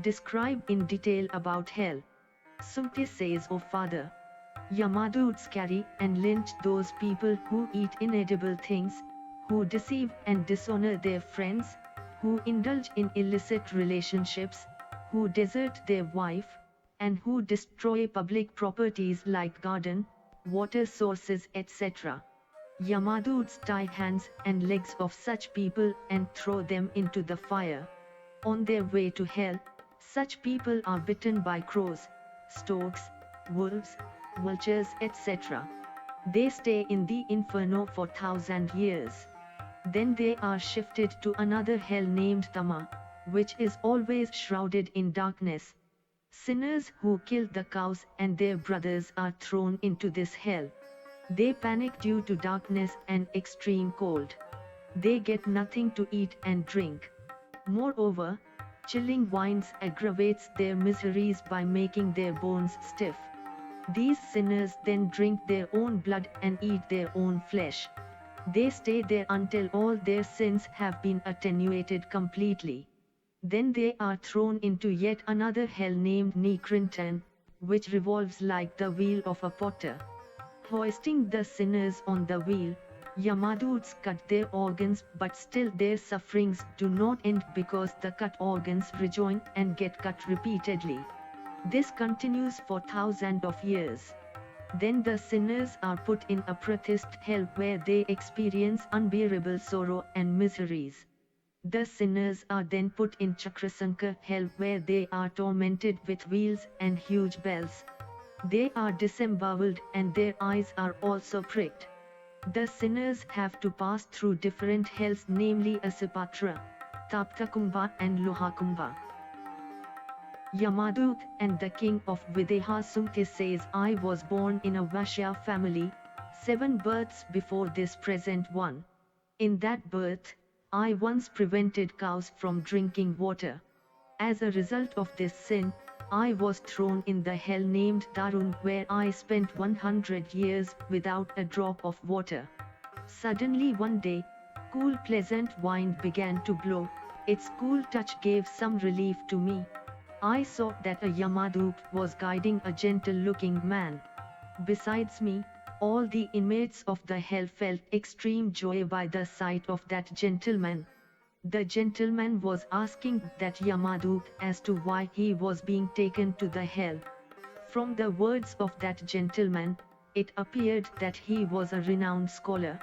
describe in detail about hell. Sumti says, O father, Yamadoots carry and lynch those people who eat inedible things, who deceive and dishonor their friends, who indulge in illicit relationships, who desert their wife, and who destroy public properties like garden, water sources etc. Yamadoots tie hands and legs of such people and throw them into the fire. On their way to hell, such people are bitten by crows, storks, wolves, vultures etc. They stay in the inferno for 1,000 years. Then they are shifted to another hell named Tama, which is always shrouded in darkness. Sinners who killed the cows and their brothers are thrown into this hell. They panic due to darkness and extreme cold. They get nothing to eat and drink. Moreover, chilling winds aggravates their miseries by making their bones stiff. These sinners then drink their own blood and eat their own flesh. They stay there until all their sins have been attenuated completely. Then they are thrown into yet another hell named Nikrintan, which revolves like the wheel of a potter. Hoisting the sinners on the wheel, Yamadoots cut their organs, but still their sufferings do not end because the cut organs rejoin and get cut repeatedly. This continues for thousands of years. Then the sinners are put in a prathist hell where they experience unbearable sorrow and miseries. The sinners are then put in Chakrasankar hell where they are tormented with wheels and huge bells. They are disemboweled and their eyes are also pricked. The sinners have to pass through different hells, namely Asipatra, Taptakumbha and Lohakumbha. Yamadoot and the king of Videha Sumti says, I was born in a Vaishya family, 7 births before this present one. In that birth, I once prevented cows from drinking water. As a result of this sin, I was thrown in the hell named Darun where I spent 100 years without a drop of water. Suddenly one day, cool pleasant wind began to blow. Its cool touch gave some relief to me. I saw that a Yamadoot was guiding a gentle-looking man. Besides me, all the inmates of the hell felt extreme joy by the sight of that gentleman. The gentleman was asking that Yamadoot as to why he was being taken to the hell. From the words of that gentleman, it appeared that he was a renowned scholar.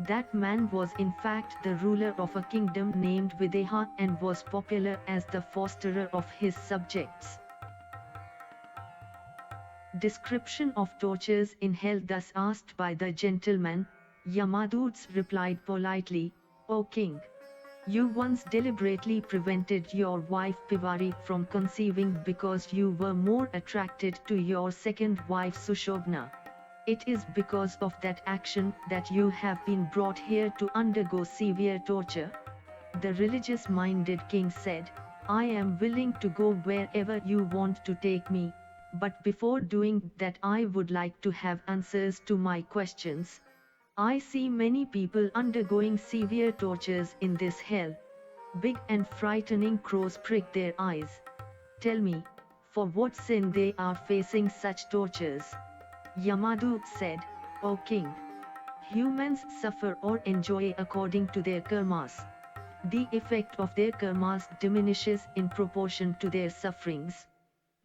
That man was in fact the ruler of a kingdom named Videha and was popular as the fosterer of his subjects. Description of tortures in hell. Thus asked by the gentleman, Yamadoots replied politely, O king, you once deliberately prevented your wife Pivari from conceiving because you were more attracted to your second wife Sushobna. It is because of that action that you have been brought here to undergo severe torture. The religious-minded king said, I am willing to go wherever you want to take me, but before doing that I would like to have answers to my questions. I see many people undergoing severe tortures in this hell. Big and frightening crows prick their eyes. Tell me, for what sin they are facing such tortures? Yamadoot said, O king. Humans suffer or enjoy according to their karmas. The effect of their karmas diminishes in proportion to their sufferings.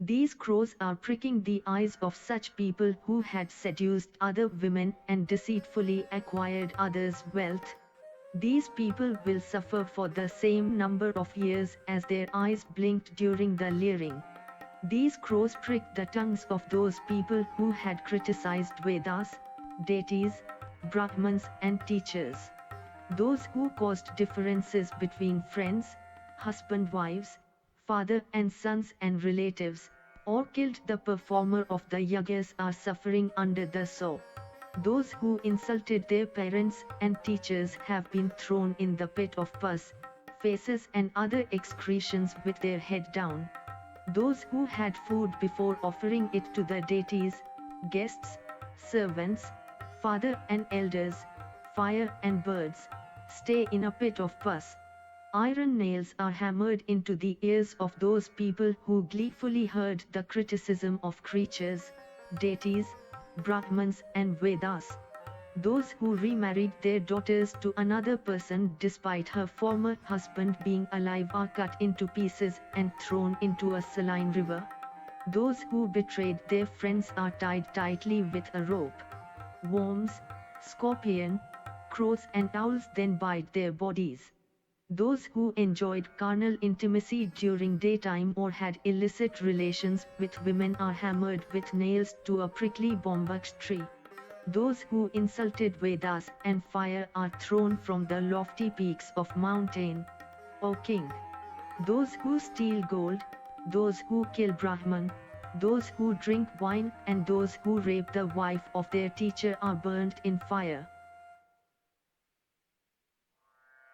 These crows are pricking the eyes of such people who had seduced other women and deceitfully acquired others' wealth. These people will suffer for the same number of years as their eyes blinked during the leering. These crows prick the tongues of those people who had criticized Vedas, deities, Brahmans and teachers. Those who caused differences between friends, husband-wives, father and sons and relatives, or killed the performer of the yagas are suffering under the saw. Those who insulted their parents and teachers have been thrown in the pit of pus, faces and other excretions with their head down. Those who had food before offering it to the deities, guests, servants, father and elders, fire and birds, stay in a pit of pus. Iron nails are hammered into the ears of those people who gleefully heard the criticism of creatures, deities, Brahmans and Vedas. Those who remarried their daughters to another person despite her former husband being alive are cut into pieces and thrown into a saline river. Those who betrayed their friends are tied tightly with a rope. Worms, scorpion, crows and owls then bite their bodies. Those who enjoyed carnal intimacy during daytime or had illicit relations with women are hammered with nails to a prickly bombax tree. Those who insulted Vedas and fire are thrown from the lofty peaks of mountain. O king. Those who steal gold, those who kill Brahman, those who drink wine and those who rape the wife of their teacher are burnt in fire.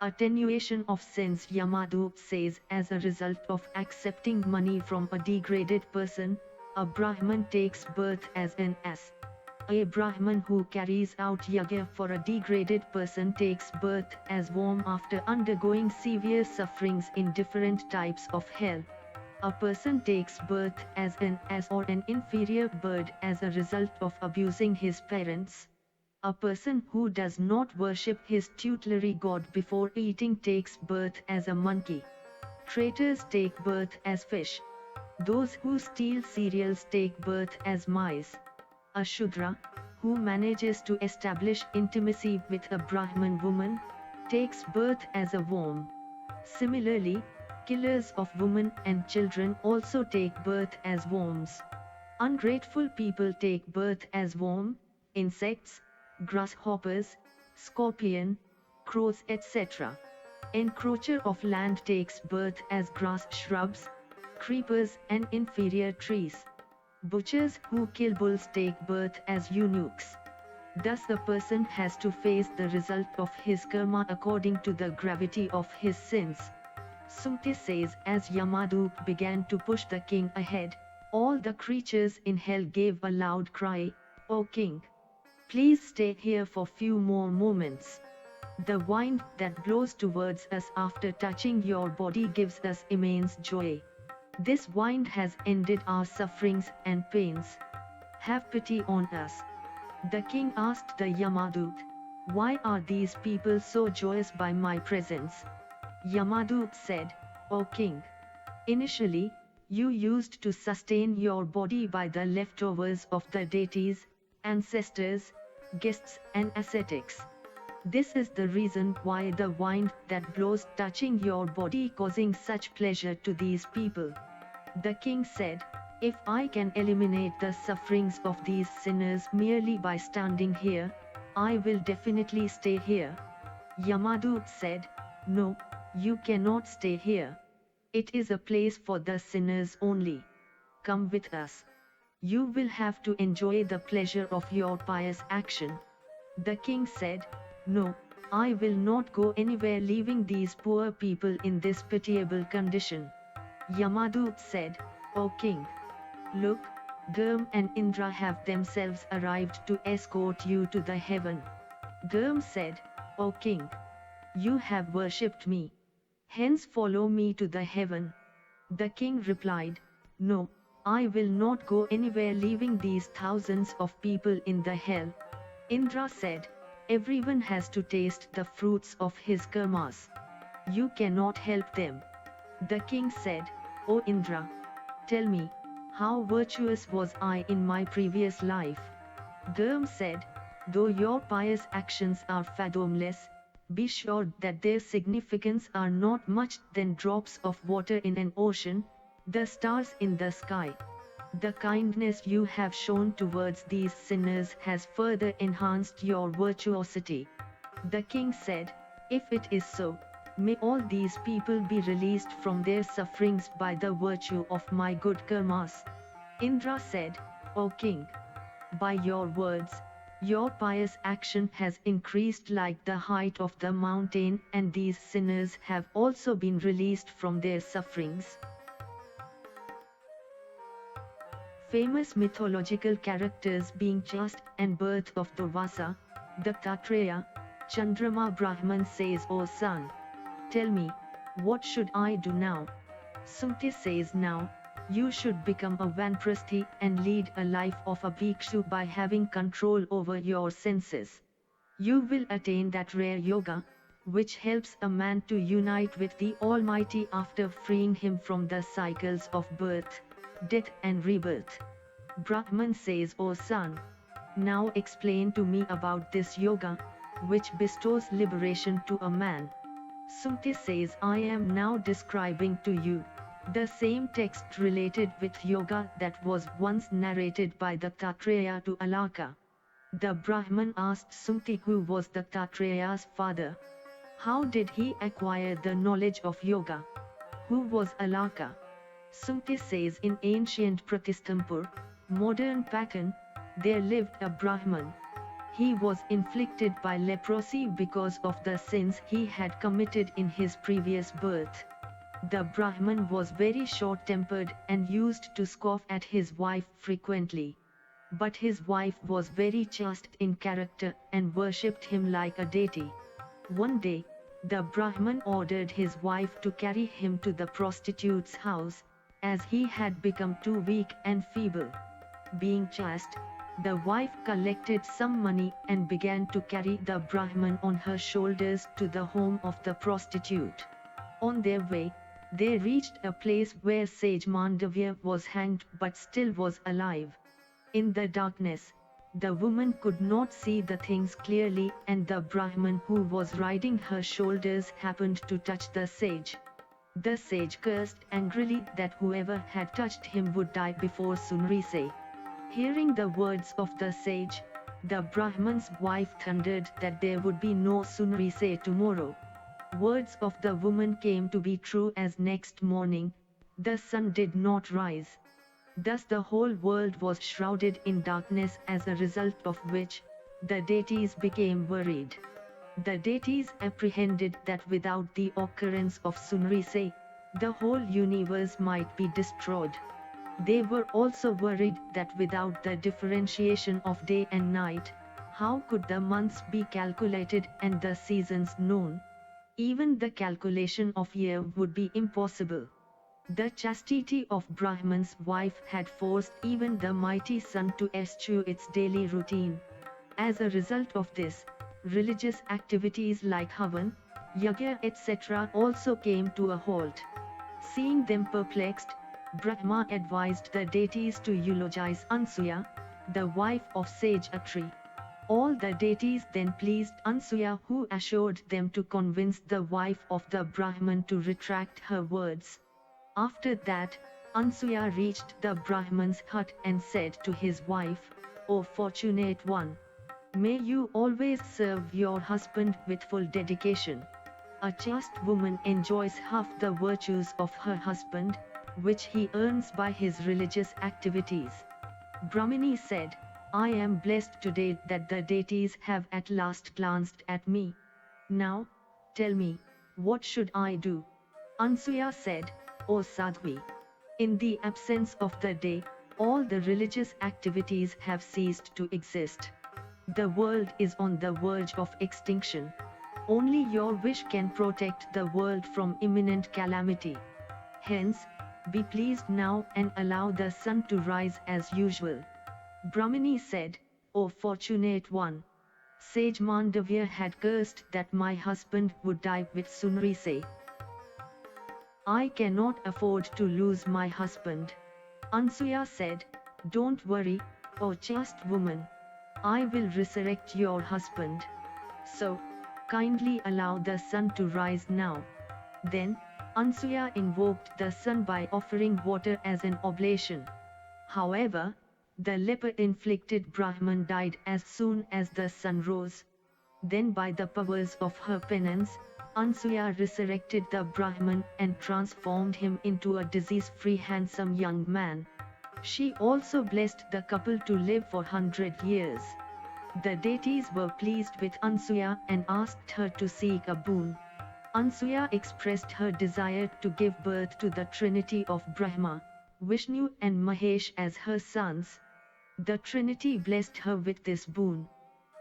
Attenuation of sins. Yamaduk says, as a result of accepting money from a degraded person, a Brahman takes birth as an ass. A Brahman who carries out yajna for a degraded person takes birth as worm after undergoing severe sufferings in different types of hell. A person takes birth as an ass or an inferior bird as a result of abusing his parents. A person who does not worship his tutelary god before eating takes birth as a monkey. Traitors take birth as fish. Those who steal cereals take birth as mice. A Shudra, who manages to establish intimacy with a Brahman woman, takes birth as a worm. Similarly, killers of women and children also take birth as worms. Ungrateful people take birth as worm, insects, grasshoppers, scorpion, crows etc. Encroacher of land takes birth as grass shrubs, creepers and inferior trees. Butchers who kill bulls take birth as eunuchs. Thus the person has to face the result of his karma according to the gravity of his sins. Sumti says, as Yamaduk began to push the king ahead, all the creatures in hell gave a loud cry, "O king! Please stay here for few more moments. The wind that blows towards us after touching your body gives us immense joy. This wind has ended our sufferings and pains. Have pity on us." The king asked the Yamadut, "Why are these people so joyous by my presence?" Yamadut said, "O king! Initially, you used to sustain your body by the leftovers of the deities, ancestors, guests and ascetics. This is the reason why the wind that blows touching your body causing such pleasure to these people." The king said, "If I can eliminate the sufferings of these sinners merely by standing here, I will definitely stay here." Yamadut said, "No, you cannot stay here. It is a place for the sinners only. Come with us. You will have to enjoy the pleasure of your pious action." The king said, "No, I will not go anywhere leaving these poor people in this pitiable condition." Yamadut said, "O king! Look, Gurm and Indra have themselves arrived to escort you to the heaven." Gurm said, "O king! You have worshipped me. Hence follow me to the heaven." The king replied, "No, I will not go anywhere leaving these thousands of people in the hell." Indra said, everyone has to taste the fruits of his karmas. You cannot help them. The king said, O Indra, tell me, how virtuous was I in my previous life? Garm said, though your pious actions are fathomless, be sure that their significance are not much than drops of water in an ocean, the stars in the sky. The kindness you have shown towards these sinners has further enhanced your virtuosity. The king said, if it is so, may all these people be released from their sufferings by the virtue of my good karmas. Indra said, O king, by your words, your pious action has increased like the height of the mountain, and these sinners have also been released from their sufferings. Famous mythological characters being just and birth of Durvasa, Dattatreya, Chandrama Brahman says, O son, tell me, what should I do now? Sumti says, now, you should become a vanprasthi and lead a life of a bhikshu by having control over your senses. You will attain that rare yoga, which helps a man to unite with the Almighty after freeing him from the cycles of birth, death and rebirth. Brahman says, O son, now explain to me about this yoga, which bestows liberation to a man. Sumti says, I am now describing to you the same text related with yoga that was once narrated by Dattatreya to Alaka. The Brahman asked Sumti who was Dattatreya's father. How did he acquire the knowledge of yoga? Who was Alaka? Sumti says, in ancient Pratistampur, modern Patan, there lived a Brahman. He was inflicted by leprosy because of the sins he had committed in his previous birth. The Brahman was very short-tempered and used to scoff at his wife frequently. But his wife was very chaste in character and worshipped him like a deity. One day, the Brahman ordered his wife to carry him to the prostitute's house, as he had become too weak and feeble. Being chaste, the wife collected some money and began to carry the Brahman on her shoulders to the home of the prostitute. On their way, they reached a place where sage Mandavya was hanged but still was alive. In the darkness, the woman could not see the things clearly, and the Brahman who was riding her shoulders happened to touch the sage. The sage cursed angrily that whoever had touched him would die before sunrise. Hearing the words of the sage, the Brahman's wife thundered that there would be no sunrise tomorrow. Words of the woman came to be true, as next morning, the sun did not rise. Thus the whole world was shrouded in darkness, as a result of which, the deities became worried. The deities apprehended that without the occurrence of sunrise, the whole universe might be destroyed. They were also worried that without the differentiation of day and night, how could the months be calculated and the seasons known? Even the calculation of year would be impossible. The chastity of Brahman's wife had forced even the mighty sun to eschew its daily routine. As a result of this, religious activities like Havan, Yajna etc. also came to a halt. Seeing them perplexed, Brahma advised the deities to eulogize Ansuya, the wife of sage Atri. All the deities then pleased Ansuya, who assured them to convince the wife of the Brahman to retract her words. After that, Ansuya reached the Brahman's hut and said to his wife, O fortunate one! May you always serve your husband with full dedication. A chaste woman enjoys half the virtues of her husband, which he earns by his religious activities. Brahmini said, I am blessed today that the deities have at last glanced at me. Now, tell me, what should I do? Ansuya said, O Sadhvi! In the absence of the day, all the religious activities have ceased to exist. The world is on the verge of extinction. Only your wish can protect the world from imminent calamity. Hence, be pleased now and allow the sun to rise as usual. Brahmini said, O fortunate one! Sage Mandavya had cursed that my husband would die with Sunrise. I cannot afford to lose my husband. Ansuya said, "Don't worry, O chaste woman. I will resurrect your husband. So, kindly allow the sun to rise now." Then, Ansuya invoked the sun by offering water as an oblation. However, the leper-inflicted Brahman died as soon as the sun rose. Then by the powers of her penance, Ansuya resurrected the Brahman and transformed him into a disease-free handsome young man. She also blessed the couple to live for 100 years. The deities were pleased with Ansuya and asked her to seek a boon. Ansuya expressed her desire to give birth to the trinity of Brahma, Vishnu and Mahesh as her sons. The trinity blessed her with this boon.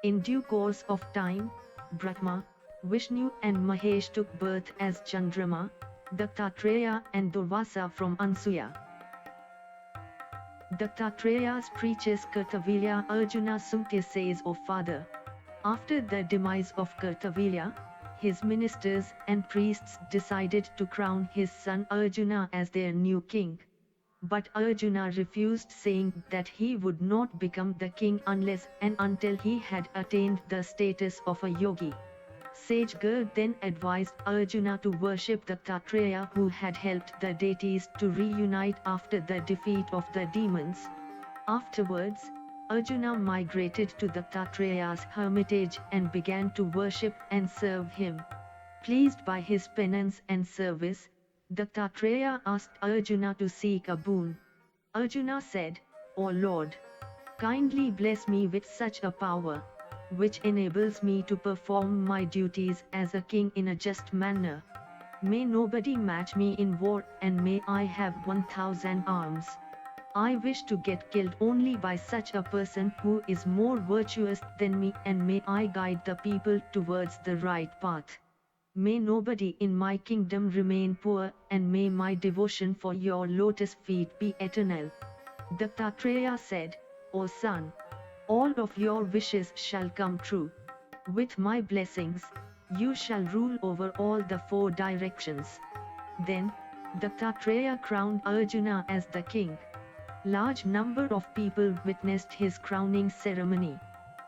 In due course of time, Brahma, Vishnu and Mahesh took birth as Chandrama, Dattatreya and Durvasa from Ansuya. Dattatreya preaches Kartavirya. Arjuna Sumte says, "O father." After the demise of Kartavirya, his ministers and priests decided to crown his son Arjuna as their new king. But Arjuna refused, saying that he would not become the king unless and until he had attained the status of a yogi. Sage Garg then advised Arjuna to worship Dattatreya, who had helped the deities to reunite after the defeat of the demons. Afterwards, Arjuna migrated to Dattatreya's hermitage and began to worship and serve him. Pleased by his penance and service, Dattatreya asked Arjuna to seek a boon. Arjuna said, "O Lord, kindly bless me with such a power, which enables me to perform my duties as a king in a just manner. May nobody match me in war, and may I have 1,000 arms. I wish to get killed only by such a person who is more virtuous than me, and may I guide the people towards the right path. May nobody in my kingdom remain poor, and may my devotion for your lotus feet be eternal." Dattatreya said, "O son, all of your wishes shall come true. With my blessings, you shall rule over all the 4 directions." Then, Dattatreya crowned Arjuna as the king. Large number of people witnessed his crowning ceremony.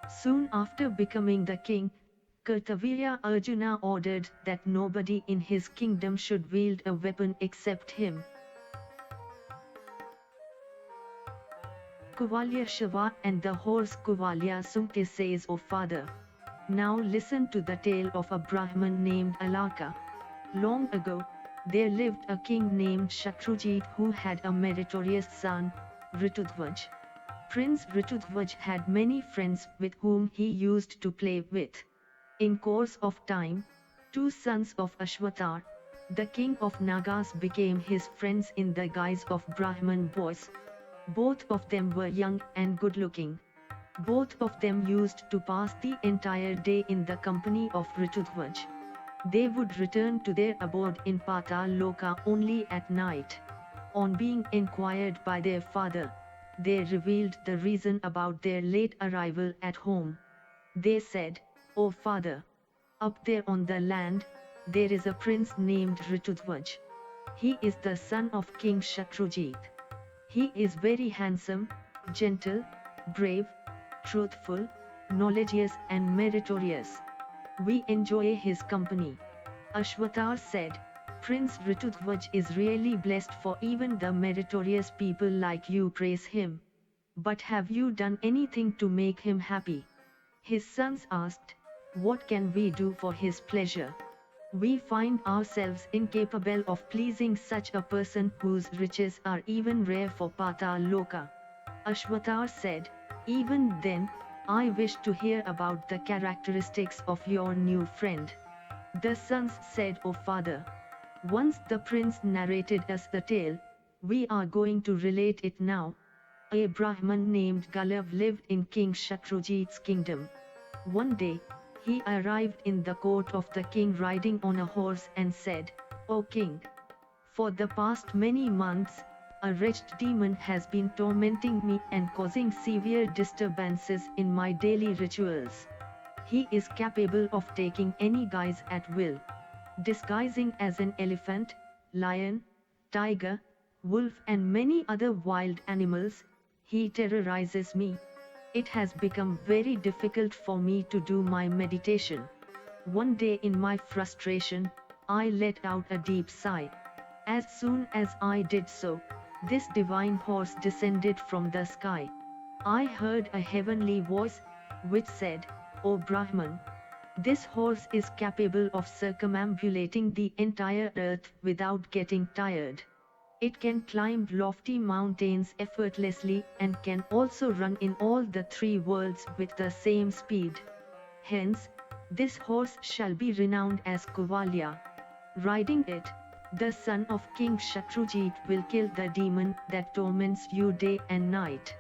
Soon after becoming the king, Kartavirya Arjuna ordered that nobody in his kingdom should wield a weapon except him. Kuvalya Shiva and the horse Kuvalya Sumte says, "O father, now listen to the tale of a Brahman named Alaka. Long ago, there lived a king named Shatrujit who had a meritorious son, Ritudhvaj. Prince Ritudhvaj had many friends with whom he used to play with. In course of time, 2 sons of Ashwatar, the king of Nagas, became his friends in the guise of Brahman boys. Both of them were young and good-looking. Both of them used to pass the entire day in the company of Ritudhvaj. They would return to their abode in Patal Loka only at night. On being inquired by their father, they revealed the reason about their late arrival at home. They said, "O father, up there on the land, there is a prince named Ritudhvaj. He is the son of King Shatrujit. He is very handsome, gentle, brave, truthful, knowledgeous and meritorious. We enjoy his company." Ashwatar said, "Prince Ritudhvaj is really blessed, for even the meritorious people like you praise him. But have you done anything to make him happy?" His sons asked, "What can we do for his pleasure? We find ourselves incapable of pleasing such a person whose riches are even rare for Patal Loka." Ashwatar said, "Even then, I wish to hear about the characteristics of your new friend." The sons said, "O father, once the prince narrated us the tale, we are going to relate it now. A Brahman named Galav lived in King Shatrujit's kingdom. One day, he arrived in the court of the king riding on a horse and said, 'O king, for the past many months, a wretched demon has been tormenting me and causing severe disturbances in my daily rituals. He is capable of taking any guise at will. Disguising as an elephant, lion, tiger, wolf and many other wild animals, he terrorizes me. It has become very difficult for me to do my meditation. One day in my frustration, I let out a deep sigh. As soon as I did so, this divine horse descended from the sky. I heard a heavenly voice, which said, "O Brahman, this horse is capable of circumambulating the entire earth without getting tired. It can climb lofty mountains effortlessly and can also run in all the three worlds with the same speed. Hence, this horse shall be renowned as Kuvalya. Riding it, the son of King Shatrujit will kill the demon that torments you day and night.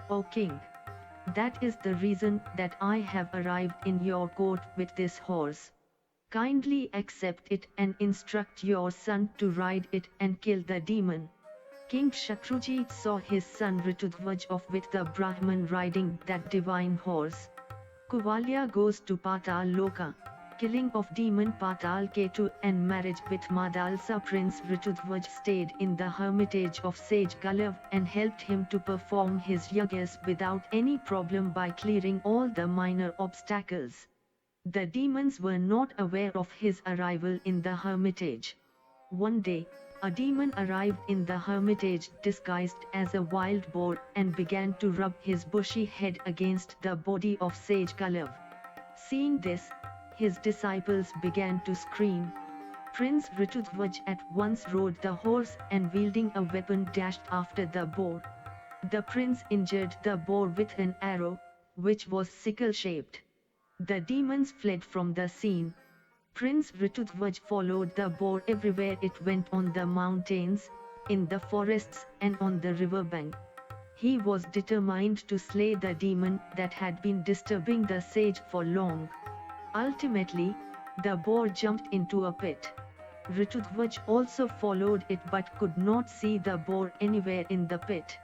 O king, that is the reason that I have arrived in your court with this horse. Kindly accept it and instruct your son to ride it and kill the demon." King Shatrujit saw his son Ritudhwaj off with the Brahman riding that divine horse. Kuvalya goes to Patal Loka, killing of demon Patal Ketu and marriage with Madalsa. Prince Ritudhwaj stayed in the hermitage of sage Galav and helped him to perform his yagyas without any problem by clearing all the minor obstacles. The demons were not aware of his arrival in the hermitage. One day, a demon arrived in the hermitage disguised as a wild boar and began to rub his bushy head against the body of sage Galav. Seeing this, his disciples began to scream. Prince Ritudhwaj at once rode the horse and wielding a weapon dashed after the boar. The prince injured the boar with an arrow, which was sickle-shaped. The demons fled from the scene. Prince Ritudhwaj followed the boar everywhere it went, on the mountains, in the forests and on the riverbank. He was determined to slay the demon that had been disturbing the sage for long. Ultimately, the boar jumped into a pit. Ritudhwaj also followed it but could not see the boar anywhere in the pit.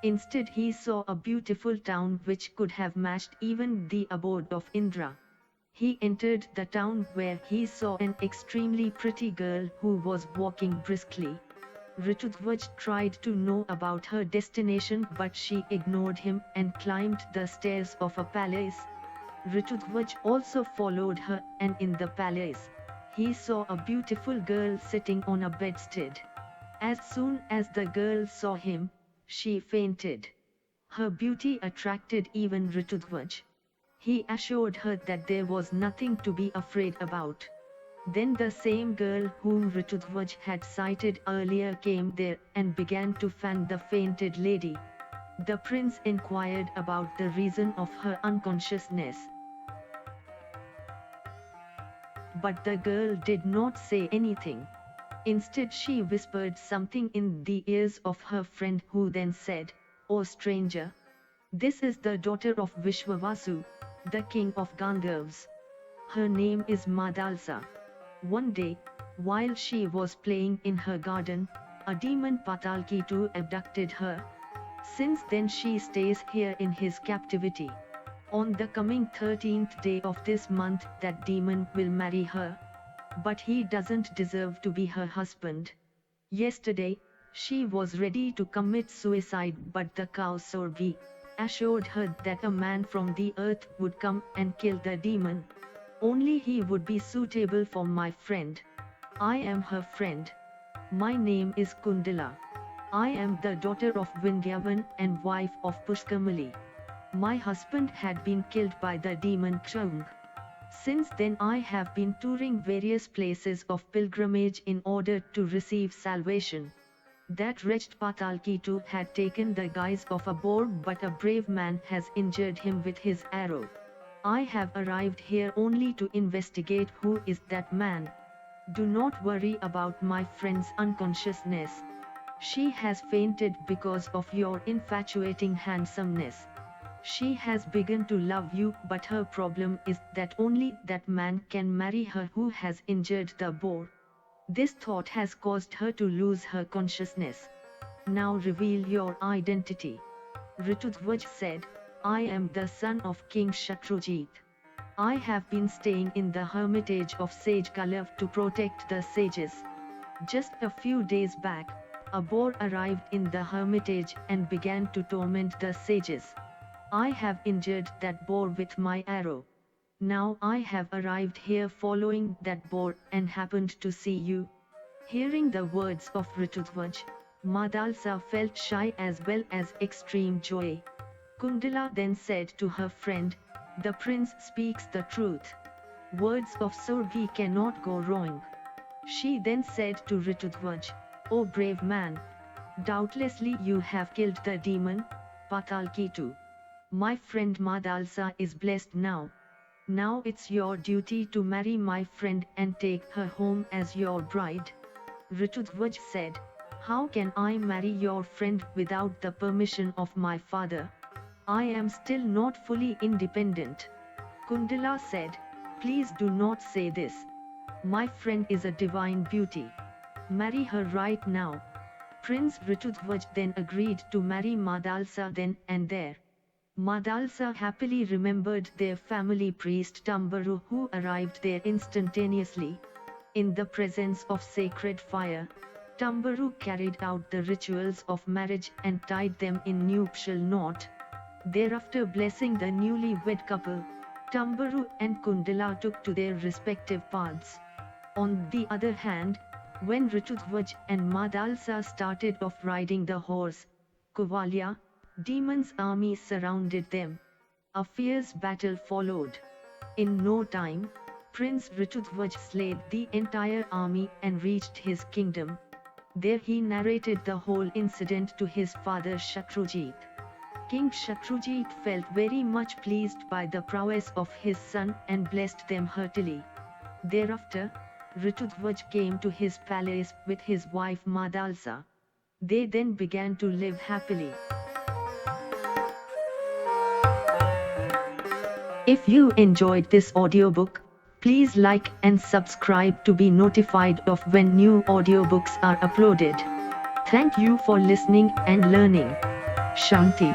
Instead he saw a beautiful town which could have matched even the abode of Indra. He entered the town where he saw an extremely pretty girl who was walking briskly. Ritudhwaj tried to know about her destination but she ignored him and climbed the stairs of a palace. Ritudhwaj also followed her and in the palace, he saw a beautiful girl sitting on a bedstead. As soon as the girl saw him, she fainted. Her beauty attracted even Ritudhwaj. He assured her that there was nothing to be afraid about. Then the same girl whom Ritudhwaj had sighted earlier came there and began to fan the fainted lady. The prince inquired about the reason of her unconsciousness. But the girl did not say anything. Instead she whispered something in the ears of her friend who then said, "O stranger, this is the daughter of Vishwavasu, the king of Gandharvas. Her name is Madalsa. One day, while she was playing in her garden, a demon Patalketu abducted her. Since then she stays here in his captivity. On the coming 13th day of this month that demon will marry her. But he doesn't deserve to be her husband. Yesterday, she was ready to commit suicide but the cow Sorbi assured her that a man from the earth would come and kill the demon. Only he would be suitable for my friend. I am her friend. My name is Kundala. I am the daughter of Vindhyavan and wife of Pushkamali. My husband had been killed by the demon Kshaung. Since then I have been touring various places of pilgrimage in order to receive salvation. That wretched Patalketu had taken the guise of a boar but a brave man has injured him with his arrow. I have arrived here only to investigate who is that man. Do not worry about my friend's unconsciousness. She has fainted because of your infatuating handsomeness. She has begun to love you but her problem is that only that man can marry her who has injured the boar. This thought has caused her to lose her consciousness. Now reveal your identity." Ritudhwaj said, "I am the son of King Shatrujit. I have been staying in the hermitage of Sage Gulliv to protect the sages. Just a few days back, a boar arrived in the hermitage and began to torment the sages. I have injured that boar with my arrow. Now I have arrived here following that boar and happened to see you." Hearing the words of Ritudhwaj, Madalsa felt shy as well as extreme joy. Kundala then said to her friend, "The prince speaks the truth. Words of Surgi cannot go wrong." She then said to Ritudhwaj, "O brave man! Doubtlessly you have killed the demon, Patalketu. My friend Madalsa is blessed now. Now it's your duty to marry my friend and take her home as your bride." Ritudhwaj said, "How can I marry your friend without the permission of my father? I am still not fully independent." Kundala said, "Please do not say this. My friend is a divine beauty. Marry her right now." Prince Ritudhwaj then agreed to marry Madalsa then and there. Madalsa happily remembered their family priest Tambaru, who arrived there instantaneously. In the presence of sacred fire, Tambaru carried out the rituals of marriage and tied them in nuptial knot. Thereafter, blessing the newly-wed couple, Tambaru and Kundala took to their respective paths. On the other hand, when Ritudhwaj and Madalsa started off riding the horse, Kuvalya, demons' army surrounded them. A fierce battle followed. In no time, Prince Ritudhwaj slayed the entire army and reached his kingdom. There he narrated the whole incident to his father Shatrujit. King Shatrujit felt very much pleased by the prowess of his son and blessed them heartily. Thereafter, Ritudhwaj came to his palace with his wife Madalsa. They then began to live happily. If you enjoyed this audiobook, please like and subscribe to be notified of when new audiobooks are uploaded. Thank you for listening and learning. Shanti.